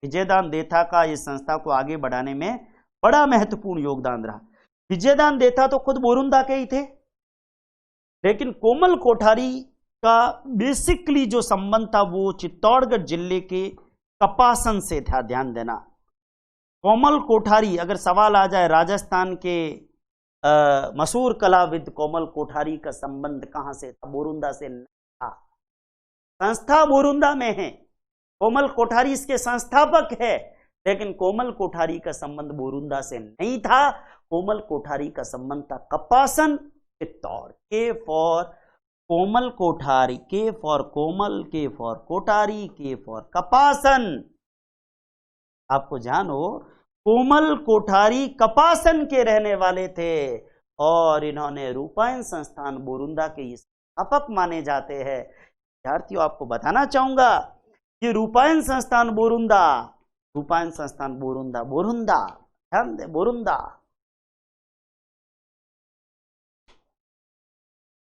विजयदान देथा का इस संस्था को आगे बढ़ाने में बड़ा महत्वपूर्ण योगदान रहा। विजयदान देथा तो खुद बोरुंदा के ही थे, लेकिन कोमल कोठारी का बेसिकली जो संबंध था वो चित्तौड़गढ़ जिले के कपासन से था। ध्यान देना, कोमल कोठारी, अगर सवाल आ जाए राजस्थान के मशहूर कलाविद कोमल कोठारी का संबंध कहां से था, बोरुंदा से नहीं था। संस्था बोरुंदा में है, कोमल कोठारी इसके संस्थापक है, लेकिन कोमल कोठारी का संबंध बोरुंदा से नहीं था। कोमल कोठारी का संबंध था कपासन चित्तौड़। के फॉर कोमल कोठारी, के फॉर कोमल, के फॉर कोठारी, के फॉर कपासन। आपको जानो कोमल कोठारी कपासन के रहने वाले थे और इन्होंने रूपायन संस्थान बोरुंदा के संस्थापक माने जाते हैं। विद्यार्थियों, आपको बताना चाहूंगा कि रूपायन संस्थान बोरुंदा, रूपायन संस्थान बोरुंदा, बोरुंदा ध्यान दे, बोरुंदा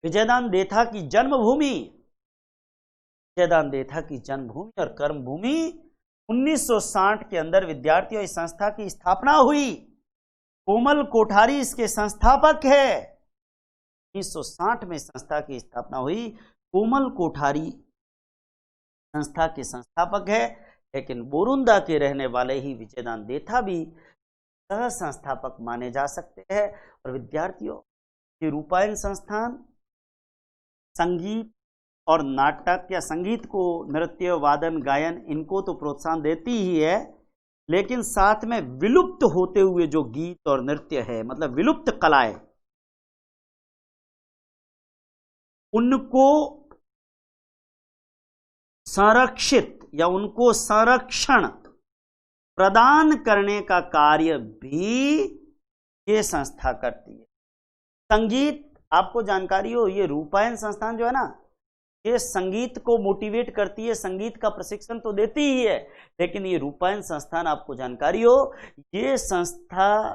विजयदान देथा की जन्मभूमि, विजयदान देथा की जन्मभूमि और कर्मभूमि। 1960 के अंदर विद्यार्थियों इस संस्था की स्थापना हुई। कोमल कोठारी इसके संस्थापक है। 1960 में संस्था की स्थापना हुई। कोमल कोठारी संस्था के संस्थापक है, लेकिन बोरुंदा के रहने वाले ही विजयदान देथा भी सह संस्थापक माने जा सकते हैं। और विद्यार्थियों, ये रूपायन संस्थान संगीत और नाटक या संगीत को, नृत्य, वादन, गायन, इनको तो प्रोत्साहन देती ही है, लेकिन साथ में विलुप्त होते हुए जो गीत और नृत्य है, मतलब विलुप्त कलाएं, उनको संरक्षित या उनको संरक्षण प्रदान करने का कार्य भी ये संस्था करती है। संगीत, आपको जानकारी हो, ये रूपायन संस्थान जो है ना, ये संगीत को मोटिवेट करती है, संगीत का प्रशिक्षण तो देती ही है, लेकिन ये रूपायन संस्थान, आपको जानकारी हो, ये संस्था,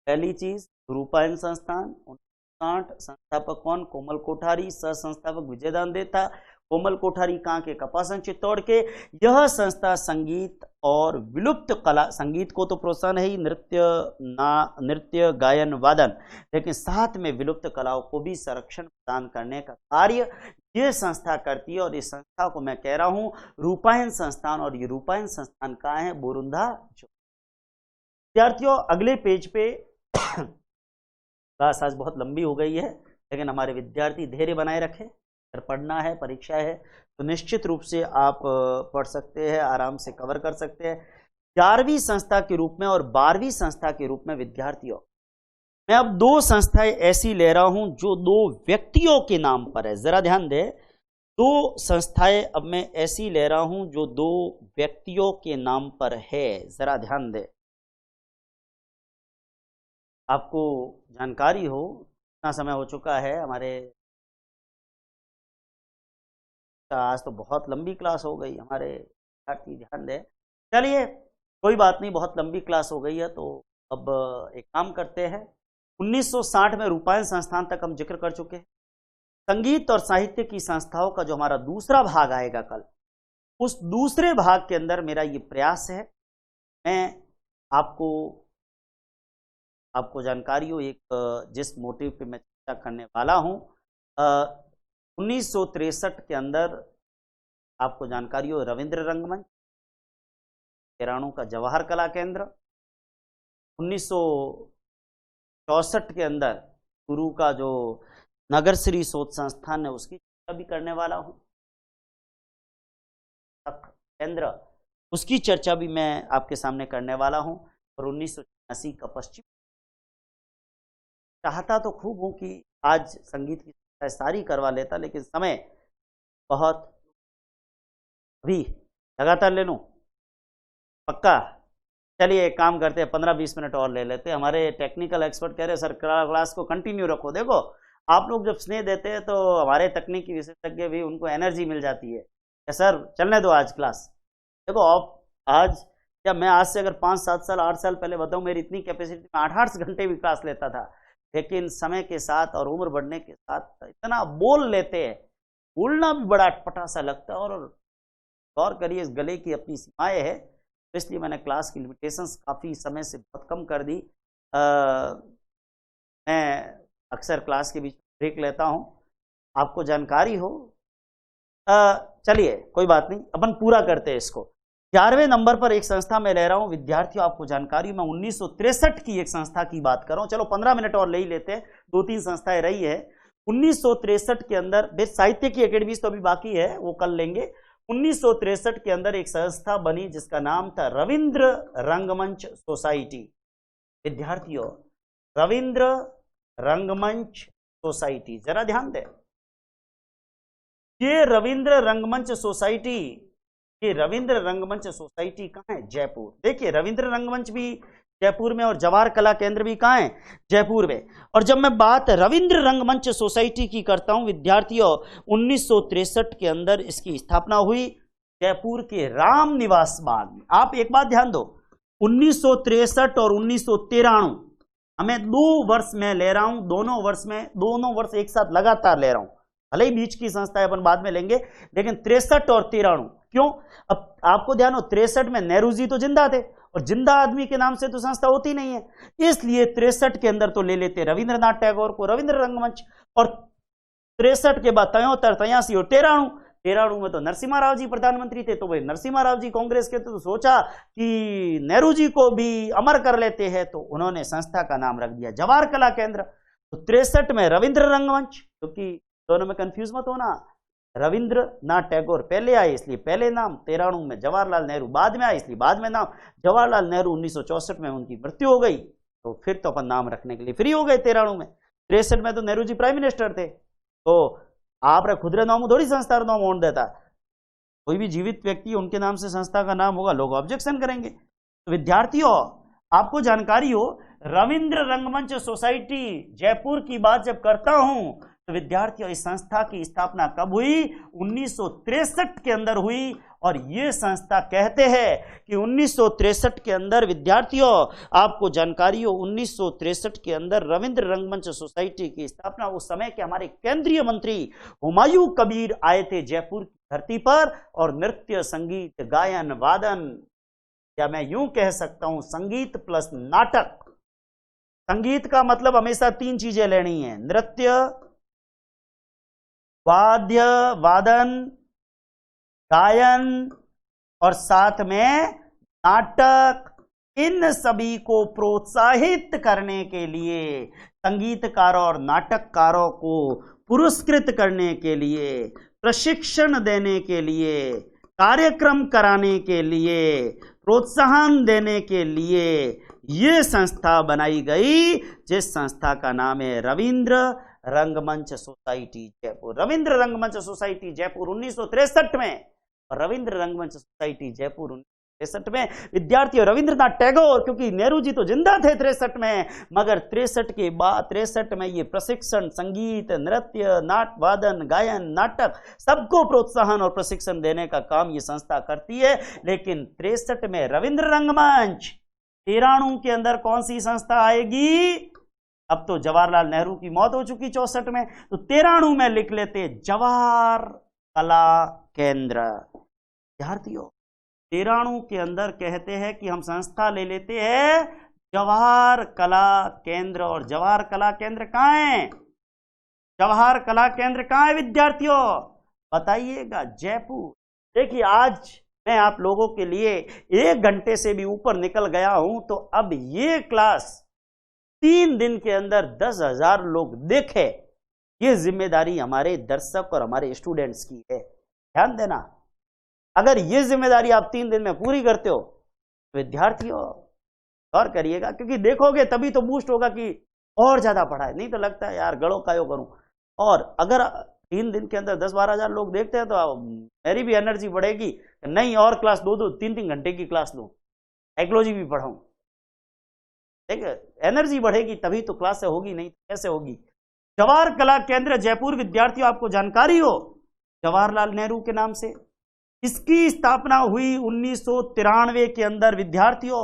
पहली चीज रूपायन संस्थान 59, संस्थापक कौन? कोमल कोठारी, सह संस्थापक विजयदान देथा। कोमल कोठारी कहाँ के? कपासन चित्तौड़ के। यह संस्था संगीत और विलुप्त कला, संगीत को तो प्रोत्साहन है ही, नृत्य, गायन, वादन, लेकिन साथ में विलुप्त कलाओं को भी संरक्षण प्रदान करने का कार्य ये संस्था करती है। और इस संस्था को मैं कह रहा हूं रूपायन संस्थान, और ये रूपायन संस्थान कहाँ है? बोरुंदा। विद्यार्थियों, अगले पेज पे क्लास आज बहुत लंबी हो गई है, लेकिन हमारे विद्यार्थी धैर्य बनाए रखें। अगर पढ़ना है, परीक्षा है, तो निश्चित रूप से आप पढ़ सकते हैं, आराम से कवर कर सकते हैं। 11वीं संस्था के रूप में और 12वीं संस्था के रूप में विद्यार्थियों, मैं अब दो संस्थाएं ऐसी ले रहा हूं जो दो व्यक्तियों के नाम पर है। जरा ध्यान दें, दो संस्थाएं अब मैं ऐसी ले रहा हूं जो दो व्यक्तियों के नाम पर है। जरा ध्यान दें, आपको जानकारी हो, इतना समय हो चुका है हमारे, आज तो बहुत लंबी क्लास हो गई हमारे विद्यार्थी, ध्यान दें। चलिए कोई बात नहीं, बहुत लंबी क्लास हो गई है, तो अब एक काम करते हैं। 1960 में रूपायन संस्थान तक हम जिक्र कर चुके हैं। संगीत और साहित्य की संस्थाओं का जो हमारा दूसरा भाग आएगा कल, उस दूसरे भाग के अंदर मेरा ये प्रयास है, मैं आपको जानकारी हो, एक जिस मोटिव पे मैं चर्चा करने वाला हूं, 1963 के अंदर आपको जानकारी हो रविंद्र रंगमंच, केराणु का जवाहर कला केंद्र। 1964 के अंदर गुरु का जो नगर श्री शोध संस्थान है, उसकी चर्चा भी करने वाला हूं, केंद्र, उसकी चर्चा भी मैं आपके सामने करने वाला हूं। और 1986 का पश्चिम, चाहता तो खूब हूं कि आज संगीत की सारी करवा लेता, लेकिन समय बहुत, अभी लगातार ले लूं पक्का। चलिए एक काम करते हैं, 15-20 मिनट और ले लेते हैं। हमारे टेक्निकल एक्सपर्ट कह रहे हैं सर क्लास को कंटिन्यू रखो। देखो, आप लोग जब स्नेह देते हैं तो हमारे तकनीकी विशेषज्ञ भी, उनको एनर्जी मिल जाती है कि सर चलने दो आज क्लास। देखो आप आज, या मैं आज से अगर 5-7 साल 8 साल पहले बताऊं, मेरी इतनी कैपेसिटी में 8-8 घंटे भी क्लास लेता था, लेकिन समय के साथ और उम्र बढ़ने के साथ इतना बोल लेते हैं, बोलना भी बड़ा अटपटा सा लगता है। और गौर करिए, इस गले की अपनी सीमाएं है, तो इसलिए मैंने क्लास की लिमिटेशंस काफ़ी समय से बहुत कम कर दी। मैं अक्सर क्लास के बीच ब्रेक लेता हूं, आपको जानकारी हो। चलिए कोई बात नहीं, अपन पूरा करते हैं इसको। 11वें नंबर पर एक संस्था मैं ले रहा हूं विद्यार्थियों, आपको जानकारी, मैं 1963 की एक संस्था की बात कर रहा हूं। चलो 15 मिनट और ले ही लेते हैं, 2-3 संस्थाएं रही है। 1963 के अंदर, साहित्य की अकेडमी तो अभी बाकी है, वो कर लेंगे। 1963 के अंदर एक संस्था बनी जिसका नाम था रविंद्र रंगमंच सोसाइटी। विद्यार्थियों, रविंद्र रंगमंच सोसाइटी, जरा ध्यान दें, ये रविंद्र रंगमंच सोसाइटी, ये रविंद्र रंगमंच सोसाइटी कहाँ है? जयपुर। देखिए, रविंद्र रंगमंच भी जयपुर में और जवाहर कला केंद्र भी कहाँ है? जयपुर में। और जब मैं बात रविंद्र रंगमंच सोसाइटी की करता हूं विद्यार्थियों, 1963 के अंदर इसकी स्थापना हुई जयपुर के राम निवास बाग में। आप एक बात ध्यान दो, 1963 और 1993, हमें 2 वर्ष में ले रहा हूं, दोनों वर्ष एक साथ लगातार ले रहा हूं, भले ही बीच की संस्था है अपन बाद में लेंगे, लेकिन 63 और 93 क्यों? अब आपको ध्यान हो, 63 में नेहरू जी तो जिंदा थे, और जिंदा आदमी के नाम से तो संस्था होती नहीं है, इसलिए 63 के अंदर तो ले लेते रविंद्रनाथ टैगोर को, रविंद्र रंगमंच। और 63 के बाद 73, 83 और 93 में तो नरसिम्हा राव जी प्रधानमंत्री थे, तो भाई नरसिम्हा राव जी कांग्रेस के थे, तो सोचा कि नेहरू जी को भी अमर कर लेते हैं, तो उन्होंने संस्था का नाम रख दिया जवाहर कला केंद्र। तो 63 में रविंद्र रंगमंच, क्योंकि दोनों में कंफ्यूज मत होना, रविंद्रनाथ टैगोर पहले आए इसलिए पहले नाम, 93 में जवाहरलाल नेहरू बाद में आए इसलिए बाद में नाम। जवाहरलाल नेहरू 1964 में उनकी मृत्यु हो गई, तो फिर तो अपन नाम रखने के लिए फ्री हो गए 93 में। 63 में तो नेहरू जी प्राइम मिनिस्टर थे, तो आप खुद नाम थोड़ी संस्था नाम ओढ़ देता, कोई भी जीवित व्यक्ति उनके नाम से संस्था का नाम होगा, लोग ऑब्जेक्शन करेंगे। तो विद्यार्थियों, आपको जानकारी हो, रविंद्र रंगमंच सोसाइटी जयपुर की बात जब करता हूं, तो विद्यार्थियों, इस संस्था की स्थापना कब हुई? 1963 के अंदर हुई। और ये संस्था कहते हैं कि 1963 के अंदर, विद्यार्थियों आपको जानकारी हो, 1963 के अंदर रविंद्र रंगमंच सोसाइटी की स्थापना, उस समय के हमारे केंद्रीय मंत्री हुमायूं कबीर आए थे जयपुर की धरती पर, और नृत्य, संगीत, गायन, वादन, या मैं यूं कह सकता हूं संगीत प्लस नाटक। संगीत का मतलब हमेशा 3 चीजें लेनी है, नृत्य, वाद्य, वादन, गायन, और साथ में नाटक। इन सभी को प्रोत्साहित करने के लिए, संगीतकारों और नाटककारों को पुरस्कृत करने के लिए, प्रशिक्षण देने के लिए, कार्यक्रम कराने के लिए, प्रोत्साहन देने के लिए ये संस्था बनाई गई, जिस संस्था का नाम है रविंद्र रंगमंच सोसाइटी जयपुर। रविंद्र रंगमंच सोसाइटी जयपुर 1963 में, और रविंद्र रंगमंच सोसाइटी जयपुर 1963 में। विद्यार्थी रविंद्रनाथ टैगोर, क्योंकि नेहरू जी तो जिंदा थे 63 में, मगर 63 के बाद 63 में ये प्रशिक्षण, संगीत, नृत्य, वादन, गायन, नाटक, सबको प्रोत्साहन और प्रशिक्षण देने का काम ये संस्था करती है। लेकिन 63 में रविंद्र रंगमंच, 93 के अंदर कौन सी संस्था आएगी? अब तो जवाहरलाल नेहरू की मौत हो चुकी 64 में, तो 93 में लिख लेते जवाहर कला केंद्र। विद्यार्थियों, 93 के अंदर कहते हैं कि हम संस्था ले लेते हैं जवाहर कला केंद्र। और जवाहर कला केंद्र कहाँ है? जवाहर कला केंद्र कहाँ है विद्यार्थियों? बताइएगा। जयपुर। देखिए, आज मैं आप लोगों के लिए 1 घंटे से भी ऊपर निकल गया हूं, तो अब ये क्लास 3 दिन के अंदर 10,000 लोग देखे, ये जिम्मेदारी हमारे दर्शक और हमारे स्टूडेंट्स की है। ध्यान देना, अगर ये जिम्मेदारी आप 3 दिन में पूरी करते हो, विद्यार्थियों और करिएगा, क्योंकि देखोगे तभी तो बूस्ट होगा कि और ज्यादा पढ़ाए, नहीं तो लगता है यार गड़ो कायो करूं। और अगर 3 दिन के अंदर 10-12,000 लोग देखते हैं तो मेरी भी एनर्जी बढ़ेगी, नहीं और क्लास 2-2, 3-3 घंटे की क्लास लूं, साइकोलॉजी भी पढ़ाऊं, ठीक है, एनर्जी बढ़ेगी तभी तो क्लास से होगी, नहीं तो कैसे होगी। जवाहर कला केंद्र जयपुर, विद्यार्थियों आपको जानकारी हो, जवाहरलाल नेहरू के नाम से इसकी स्थापना हुई 1993 के अंदर। विद्यार्थियों,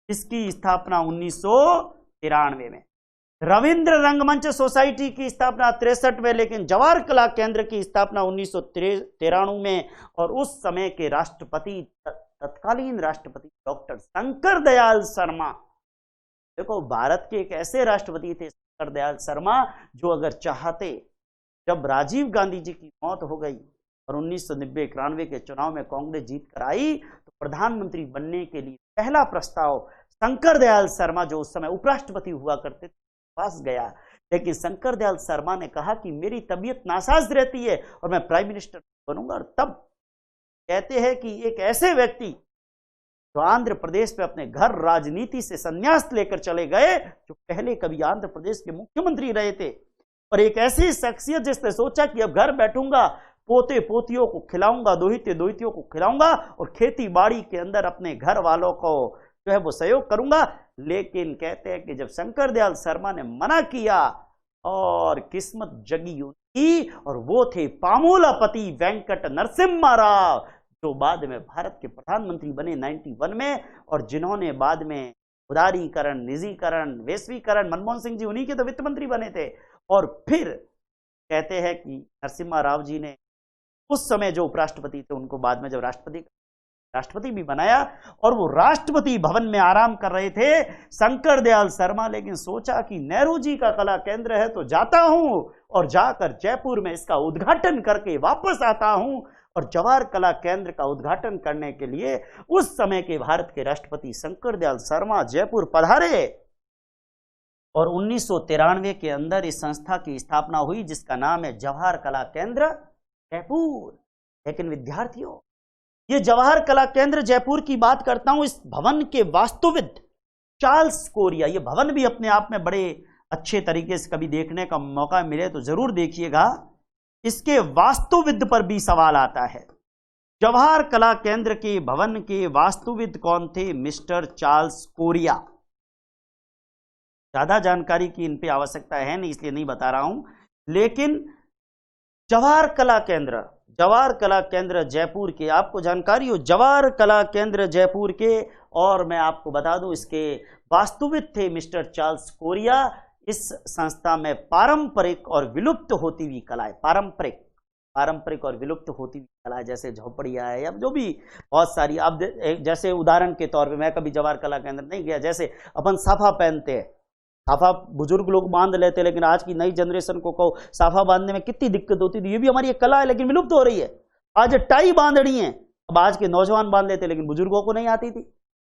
इसकी स्थापना 1993 में। रविंद्र रंगमंच सोसाइटी की स्थापना 63 में, लेकिन जवाहर कला केंद्र की स्थापना 1993 में। और उस समय के राष्ट्रपति, तत्कालीन राष्ट्रपति डॉक्टर शंकर दयाल शर्मा, देखो भारत के एक ऐसे राष्ट्रपति थे शंकर दयाल शर्मा, जो अगर चाहते, जब राजीव गांधी जी की मौत हो गई और 1990-91 के चुनाव में कांग्रेस जीत कर आई, तो प्रधानमंत्री बनने के लिए पहला प्रस्ताव शंकर दयाल शर्मा, जो उस समय उपराष्ट्रपति हुआ करते थे, पास गया, लेकिन शंकर दयाल शर्मा ने कहा कि मेरी तबीयत नासाज रहती है और मैं प्राइम मिनिस्टर बनूंगा। और तब कहते हैं कि एक ऐसे व्यक्ति जो आंध्र प्रदेश में अपने घर राजनीति से संन्यास लेकर चले गए, जो पहले कभी आंध्र प्रदेश के मुख्यमंत्री रहे थे, और एक ऐसी शख्सियत जिसने सोचा कि अब घर बैठूंगा, पोते पोतियों को खिलाऊंगा, दोहिते दोहितियों को खिलाऊंगा और खेती बाड़ी के अंदर अपने घर वालों को जो है वो सहयोग करूंगा। लेकिन कहते हैं कि जब शंकर दयाल शर्मा ने मना किया और किस्मत जगी उनकी, और वो थे पामोलापति वेंकट नरसिम्हा राव, जो बाद में भारत के प्रधानमंत्री बने 91 में, और जिन्होंने बाद में उदारीकरण, निजीकरण, वैश्वीकरण, मनमोहन सिंह जी उन्हीं के तो वित्त मंत्री बने थे। और फिर कहते हैं कि नरसिम्हा राव जी ने उस समय जो उपराष्ट्रपति थे उनको बाद में जब राष्ट्रपति भी बनाया, और वो राष्ट्रपति भवन में आराम कर रहे थे शंकर दयाल शर्मा, लेकिन सोचा कि नेहरू जी का कला केंद्र है तो जाता हूं और जाकर जयपुर में इसका उद्घाटन करके वापस आता हूं। और जवाहर कला केंद्र का उद्घाटन करने के लिए उस समय के भारत के राष्ट्रपति शंकर दयाल शर्मा जयपुर पधारे, और 1993 के अंदर इस संस्था की स्थापना हुई जिसका नाम है जवाहर कला केंद्र जयपुर। लेकिन विद्यार्थियों, ये जवाहर कला केंद्र जयपुर की बात करता हूं, इस भवन के वास्तुविद चार्ल्स कोरिया, ये भवन भी अपने आप में बड़े अच्छे तरीके से कभी देखने का मौका मिले तो जरूर देखिएगा। इसके वास्तुविद पर भी सवाल आता है। जवाहर कला केंद्र के भवन के वास्तुविद कौन थे? Mister Charles Korea. ज्यादा जानकारी की इन पे आवश्यकता है नहीं, इसलिए नहीं बता रहा हूं, लेकिन जवाहर कला केंद्र जयपुर के आपको जानकारी हो, जवाहर कला केंद्र जयपुर के, और मैं आपको बता दूं इसके वास्तुविद थे मिस्टर चार्ल्स कोरिया। इस संस्था में पारंपरिक और विलुप्त होती हुई कलाएं, पारंपरिक और विलुप्त होती हुई कलाएं जैसे झोपड़ियां है या जो भी बहुत सारी, अब जैसे उदाहरण के तौर पे मैं कभी जवाहर कला केंद्र नहीं गया, जैसे अपन साफा पहनते हैं, साफा बुजुर्ग लोग बांध लेते, लेकिन आज की नई जनरेशन को कहो साफा बांधने में कितनी दिक्कत होती थी। ये भी हमारी एक कला है लेकिन विलुप्त हो रही है। आज टाई बांधनी है, अब आज के नौजवान बांध लेते, लेकिन बुजुर्गों को नहीं आती थी।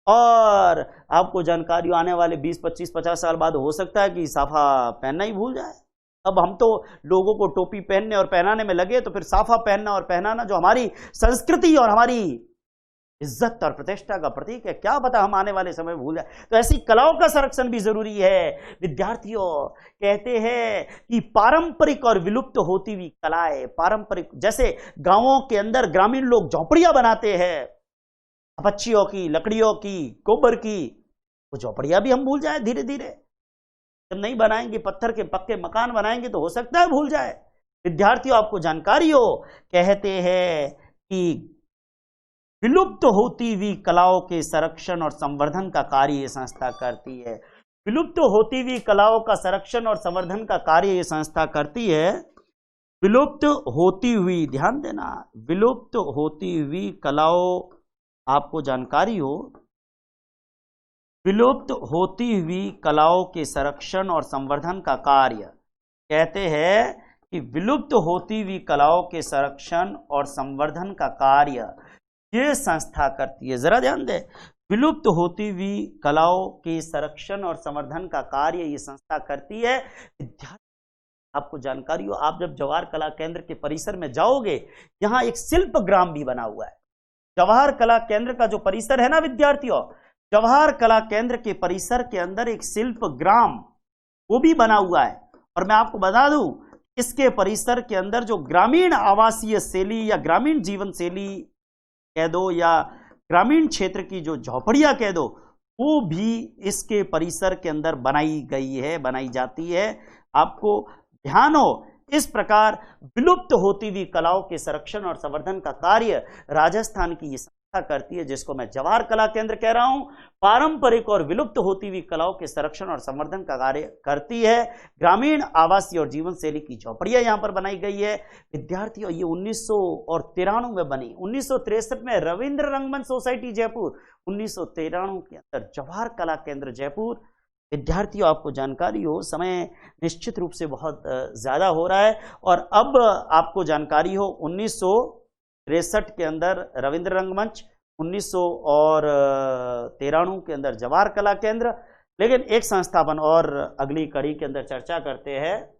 और आपको जानकारी आने वाले 20, 25, 50 साल बाद हो सकता है कि साफा पहनना ही भूल जाए। अब हम तो लोगों को टोपी पहनने और पहनाने में लगे, तो फिर साफा पहनना और पहनाना जो हमारी संस्कृति और हमारी इज्जत और प्रतिष्ठा का प्रतीक है, क्या पता हम आने वाले समय में भूल जाए। तो ऐसी कलाओं का संरक्षण भी जरूरी है। विद्यार्थियों, कहते हैं कि पारंपरिक और विलुप्त होती हुई कलाएं, पारंपरिक जैसे गांवों के अंदर ग्रामीण लोग झोपड़ियां बनाते हैं, पच्चियों की, लकड़ियों की, गोबर की, वो झोपड़ियां भी हम भूल जाए धीरे धीरे। जब नहीं बनाएंगे, पत्थर के पक्के मकान बनाएंगे तो हो सकता है भूल जाए। विद्यार्थियों, आपको जानकारी हो, कहते हैं कि विलुप्त होती हुई कलाओं के संरक्षण और संवर्धन का कार्य ये संस्था करती है। विलुप्त होती हुई कलाओं का संरक्षण और संवर्धन का कार्य ये संस्था करती है। विलुप्त होती हुई, ध्यान देना, विलुप्त होती हुई कलाओं, आपको जानकारी हो, विलुप्त होती हुई कलाओं के संरक्षण और संवर्धन का कार्य, कहते हैं कि विलुप्त होती हुई कलाओं के संरक्षण और संवर्धन का कार्य ये संस्था करती है। जरा ध्यान दें, विलुप्त होती हुई कलाओं के संरक्षण और संवर्धन का कार्य ये संस्था करती है। आपको जानकारी हो, आप जब जवाहर कला केंद्र के परिसर में जाओगे, यहां एक शिल्प ग्राम भी बना हुआ है। जवाहर कला केंद्र का जो परिसर है ना विद्यार्थियों, जवाहर कला केंद्र के परिसर के अंदर एक शिल्प ग्राम वो भी बना हुआ है। और मैं आपको बता दूं, इसके परिसर के अंदर जो ग्रामीण आवासीय शैली या ग्रामीण जीवन शैली कह दो या ग्रामीण क्षेत्र की जो झोपड़ियां कह दो, वो भी इसके परिसर के अंदर बनाई गई है, बनाई जाती है। आपको ध्यान हो, इस प्रकार विलुप्त होती हुई कलाओं के संरक्षण और संवर्धन का कार्य राजस्थान की ये संस्था करती है, जिसको मैं जवाहर कला केंद्र कह रहा हूं। पारंपरिक और विलुप्त होती हुई कलाओं के संरक्षण और संवर्धन का कार्य करती है। ग्रामीण आवासीय और जीवन शैली की झोपड़ियां यहां पर बनाई गई है। विद्यार्थियों, ये 1993 में बनी। 1963 में रविंद्र रंगमंच सोसाइटी जयपुर, 1993 के अंदर जवाहर कला केंद्र जयपुर। विद्यार्थियों, आपको जानकारी हो, समय निश्चित रूप से बहुत ज्यादा हो रहा है, और अब आपको जानकारी हो 1963 के अंदर रविंद्र रंगमंच, 1993 के अंदर जवाहर कला केंद्र। लेकिन एक संस्थापन और अगली कड़ी के अंदर चर्चा करते हैं।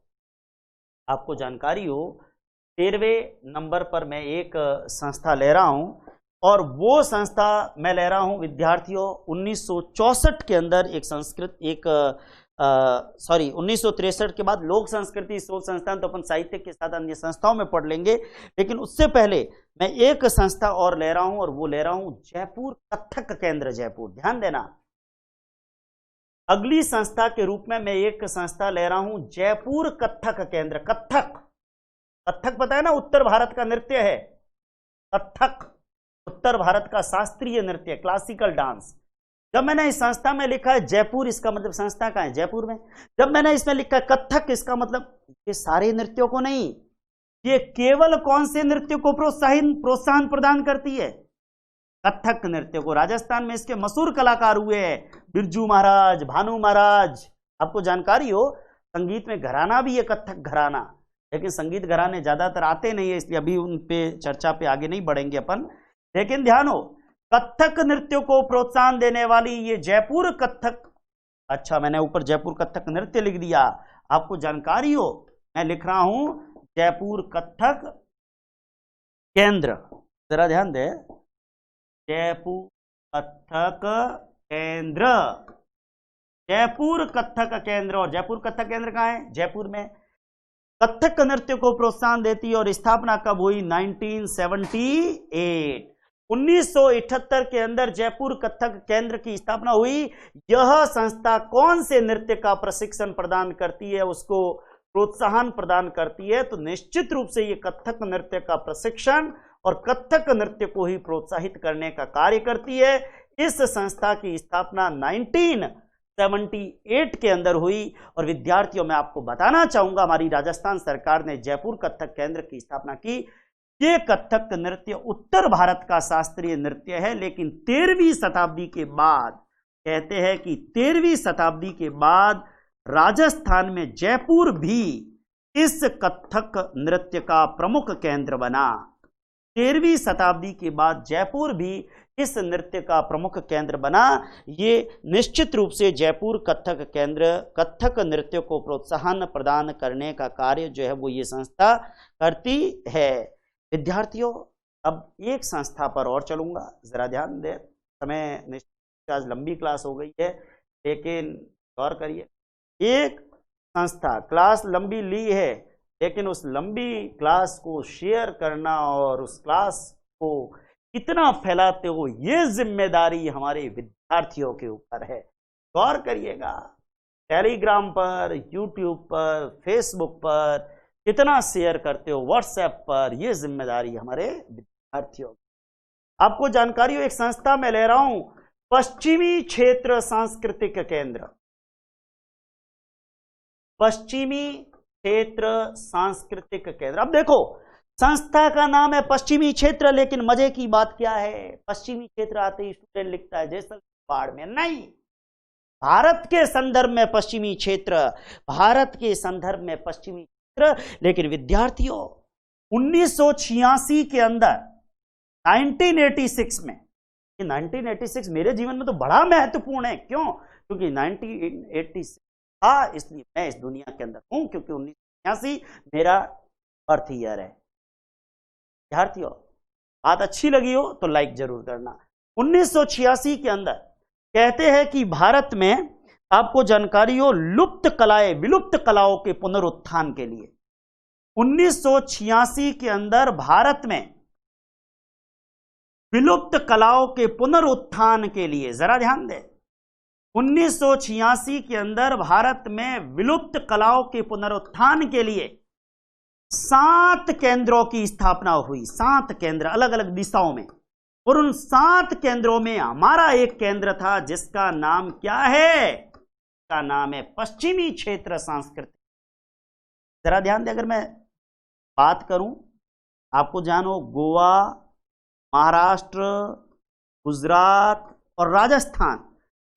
आपको जानकारी हो 13वें नंबर पर मैं एक संस्था ले रहा हूं, और वो संस्था मैं ले रहा हूं विद्यार्थियों 1964 के अंदर एक 1963 के बाद लोक संस्कृति शोध संस्थान तो अपन साहित्य के साथ अन्य संस्थाओं में पढ़ लेंगे, लेकिन उससे पहले मैं एक संस्था और ले रहा हूं, और वो ले रहा हूं जयपुर कथक केंद्र जयपुर। ध्यान देना, अगली संस्था के रूप में मैं एक संस्था ले रहा हूं जयपुर कथक केंद्र। कथक, कथक पता है ना, उत्तर भारत का नृत्य है कथक, उत्तर भारत का शास्त्रीय नृत्य, क्लासिकल डांस। जब मैंने इस संस्था में लिखा है जयपुर, इसका मतलब संस्था कहां है? जयपुर में। जब मैंने इसमें लिखा है कथक, इसका मतलब ये सारे नृत्यों को नहीं, ये केवल कौन से नृत्य को प्रोत्साहन प्रदान करती है? कथक नृत्य को। राजस्थान में इसके मशहूर कलाकार हुए हैं बिरजू महाराज, भानु महाराज। आपको जानकारी हो संगीत में घराना भी है कथक घराना, लेकिन संगीत घराने ज्यादातर आते नहीं है, इसलिए अभी उन पे चर्चा पे आगे नहीं बढ़ेंगे अपन। लेकिन ध्यान हो, कथक नृत्य को प्रोत्साहन देने वाली ये जयपुर कथक, अच्छा मैंने ऊपर जयपुर कथक नृत्य लिख दिया, आपको जानकारी हो मैं लिख रहा हूं जयपुर कथक केंद्र। जरा ध्यान दे, जयपुर कथक केंद्र, जयपुर कथक केंद्र। और जयपुर कथक केंद्र कहां है? जयपुर में। कथक नृत्य को प्रोत्साहन देती है, और स्थापना कब हुई? 1978, 1978 के अंदर जयपुर कथक केंद्र की स्थापना हुई। यह संस्था कौन से नृत्य का प्रशिक्षण प्रदान करती है, उसको प्रोत्साहन प्रदान करती है? तो निश्चित रूप से ये कथक नृत्य का प्रशिक्षण और कथक नृत्य को ही प्रोत्साहित करने का कार्य करती है। इस संस्था की स्थापना 1978 के अंदर हुई। और विद्यार्थियों मैं आपको बताना चाहूंगा, हमारी राजस्थान सरकार ने जयपुर कथक केंद्र की स्थापना की। ये कथक नृत्य उत्तर भारत का शास्त्रीय नृत्य है, लेकिन 13वीं शताब्दी के बाद, कहते हैं कि 13वीं शताब्दी के बाद राजस्थान में जयपुर भी इस कथक नृत्य का प्रमुख केंद्र बना। 13वीं शताब्दी के बाद जयपुर भी इस नृत्य का प्रमुख केंद्र बना। ये निश्चित रूप से जयपुर कथक केंद्र कथक नृत्य को प्रोत्साहन प्रदान करने का कार्य जो है वो ये संस्था करती है। विद्यार्थियों अब एक संस्था पर और चलूंगा, जरा ध्यान दे। समय निश्चित आज लंबी क्लास हो गई है, लेकिन गौर करिए, एक संस्था क्लास लंबी ली है, लेकिन उस लंबी क्लास को शेयर करना और उस क्लास को कितना फैलाते हो, ये जिम्मेदारी हमारे विद्यार्थियों के ऊपर है। गौर करिएगा, टेलीग्राम पर, यूट्यूब पर, फेसबुक पर कितना शेयर करते हो, व्हाट्सएप पर, ये जिम्मेदारी हमारे विद्यार्थियों। आपको जानकारी हो एक संस्था में ले रहा हूं पश्चिमी क्षेत्र सांस्कृतिक केंद्र, पश्चिमी क्षेत्र सांस्कृतिक केंद्र। अब देखो संस्था का नाम है पश्चिमी क्षेत्र, लेकिन मजे की बात क्या है, पश्चिमी क्षेत्र आते ही स्टूडेंट लिखता है जैसलमेर में, नहीं, भारत के संदर्भ में पश्चिमी क्षेत्र, भारत के संदर्भ में पश्चिमी क्षेत्र। लेकिन विद्यार्थियों 1986 के अंदर 1986 में, 1986 मेरे जीवन में तो बड़ा महत्वपूर्ण है। क्यों? क्योंकि 1986 था, इसलिए मैं इस दुनिया के अंदर हूं, क्योंकि 1986 मेरा बर्थ ईयर है। विद्यार्थियों बात अच्छी लगी हो तो लाइक जरूर करना। 1986 के अंदर कहते हैं कि भारत में, आपको जानकारी हो, लुप्त कलाएं, विलुप्त कलाओं के पुनरुत्थान के लिए 1986 के अंदर भारत में विलुप्त कलाओं के पुनरुत्थान के लिए, जरा ध्यान दें, 1986 के अंदर भारत में विलुप्त कलाओं के पुनरुत्थान के लिए 7 केंद्रों की स्थापना हुई। 7 केंद्र अलग अलग दिशाओं में, और उन 7 केंद्रों में हमारा एक केंद्र था जिसका नाम क्या है? का नाम है पश्चिमी क्षेत्र सांस्कृतिक। जरा ध्यान दे, अगर मैं बात करूं, आपको जानो गोवा, महाराष्ट्र, गुजरात और राजस्थान,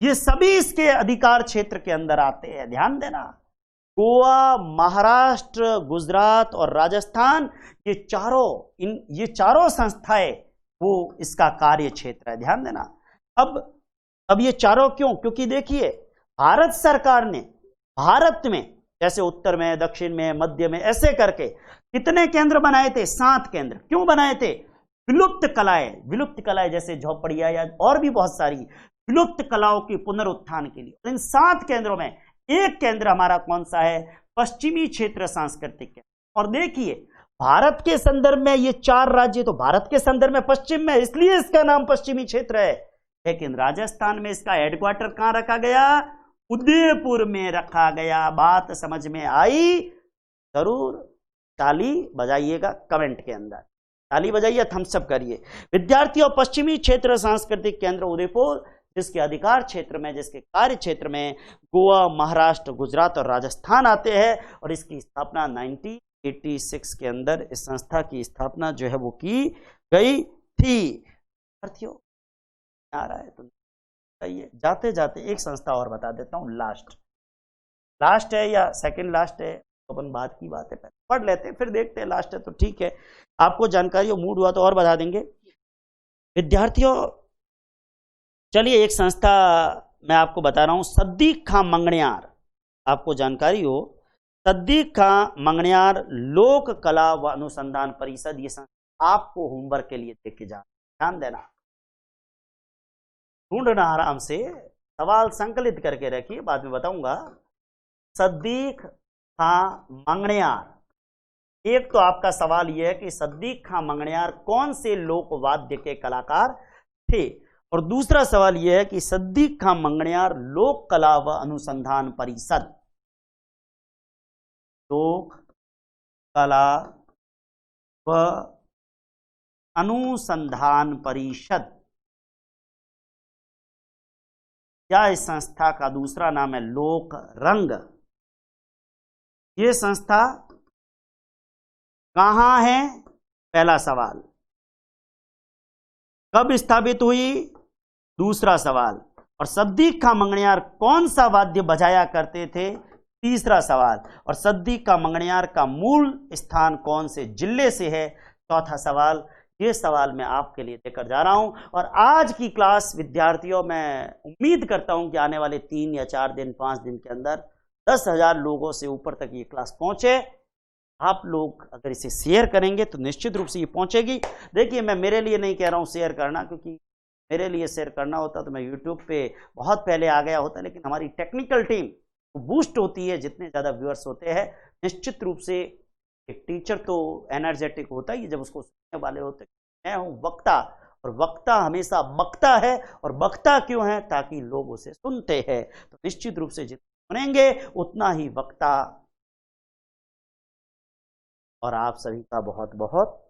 ये सभी इसके अधिकार क्षेत्र के अंदर आते हैं। ध्यान देना, गोवा, महाराष्ट्र, गुजरात और राजस्थान, ये चारों संस्थाएं वो इसका कार्य क्षेत्र है। ध्यान देना। अब ये चारों क्यों? क्योंकि देखिए भारत सरकार ने भारत में जैसे उत्तर में, दक्षिण में, मध्य में, ऐसे करके कितने केंद्र बनाए थे? 7 केंद्र। क्यों बनाए थे? विलुप्त कलाएं जैसे झोपड़िया या और भी बहुत सारी विलुप्त कलाओं के पुनरुत्थान के लिए। इन 7 केंद्रों में एक केंद्र हमारा कौन सा है? पश्चिमी क्षेत्र सांस्कृतिक केंद्र। और देखिए, भारत के संदर्भ में ये 4 राज्य तो भारत के संदर्भ में पश्चिम में, इसलिए इसका नाम पश्चिमी क्षेत्र है। लेकिन राजस्थान में इसका हेडक्वार्टर कहां रखा गया? उदयपुर में रखा गया। बात समझ में आई? जरूर ताली बजाइएगा कमेंट के अंदर, ताली बजाइए, थम्स अप करिए। विद्यार्थियों, पश्चिमी क्षेत्र सांस्कृतिक केंद्र उदयपुर, जिसके अधिकार क्षेत्र में, जिसके कार्य क्षेत्र में गोवा, महाराष्ट्र, गुजरात और राजस्थान आते हैं। और इसकी स्थापना 1986 के अंदर इस संस्था की स्थापना जो है वो की गई थी। विद्यार्थियों, आ रहा है तो चाहिए। जाते जाते एक संस्था और बता देता हूं, लास्ट है या सेकंड लास्ट है, अपन बात की बात है, पहले पढ़ लेते हैं फिर देखते हैं। लास्ट है तो ठीक है, आपको जानकारी हो, मूड हुआ तो और बता देंगे। विद्यार्थियों, चलिए एक संस्था मैं आपको बता रहा हूं, सद्दीक खां मंगणियार। आपको जानकारी हो, सद्दीक खां मंगणियार लोक कला व अनुसंधान परिषद, ये संस्था आपको होमवर्क के लिए देख के जा, ध्यान देना, ढूंढना आराम से, सवाल संकलित करके रखिए, बाद में बताऊंगा। सद्दीक खां मंगणियार। एक तो आपका सवाल यह है कि सद्दीक खां मंगणियार कौन से लोक वाद्य के कलाकार थे, और दूसरा सवाल यह है कि सद्दीक खां मंगणियार लोक कला व अनुसंधान परिषद, लोक कला व अनुसंधान परिषद, या इस संस्था का दूसरा नाम है लोक रंग, ये संस्था कहां है? पहला सवाल। कब स्थापित हुई? दूसरा सवाल। और सद्दीक खां मंगणियार कौन सा वाद्य बजाया करते थे? तीसरा सवाल। और सद्दीक खां मंगणियार का मूल स्थान कौन से जिले से है? चौथा सवाल। ये सवाल मैं आपके लिए लेकर जा रहा हूं। और आज की क्लास विद्यार्थियों, मैं उम्मीद करता हूं कि आने वाले 3 या 4 दिन, 5 दिन के अंदर 10,000 लोगों से ऊपर तक ये क्लास पहुंचे। आप लोग अगर इसे शेयर करेंगे तो निश्चित रूप से ये पहुंचेगी। देखिए, मैं मेरे लिए नहीं कह रहा हूं शेयर करना, क्योंकि मेरे लिए शेयर करना होता तो मैं यूट्यूब पे बहुत पहले आ गया होता, लेकिन हमारी टेक्निकल टीम बूस्ट होती है जितने ज़्यादा व्यूअर्स होते हैं। निश्चित रूप से एक टीचर तो एनर्जेटिक होता ही जब उसको सुनने वाले होते। मैं हूँ वक्ता, और वक्ता हमेशा बकता है, और बकता क्यों है? ताकि लोग उसे सुनते हैं। तो निश्चित रूप से जितना सुनेंगे उतना ही वक्ता। और आप सभी का बहुत बहुत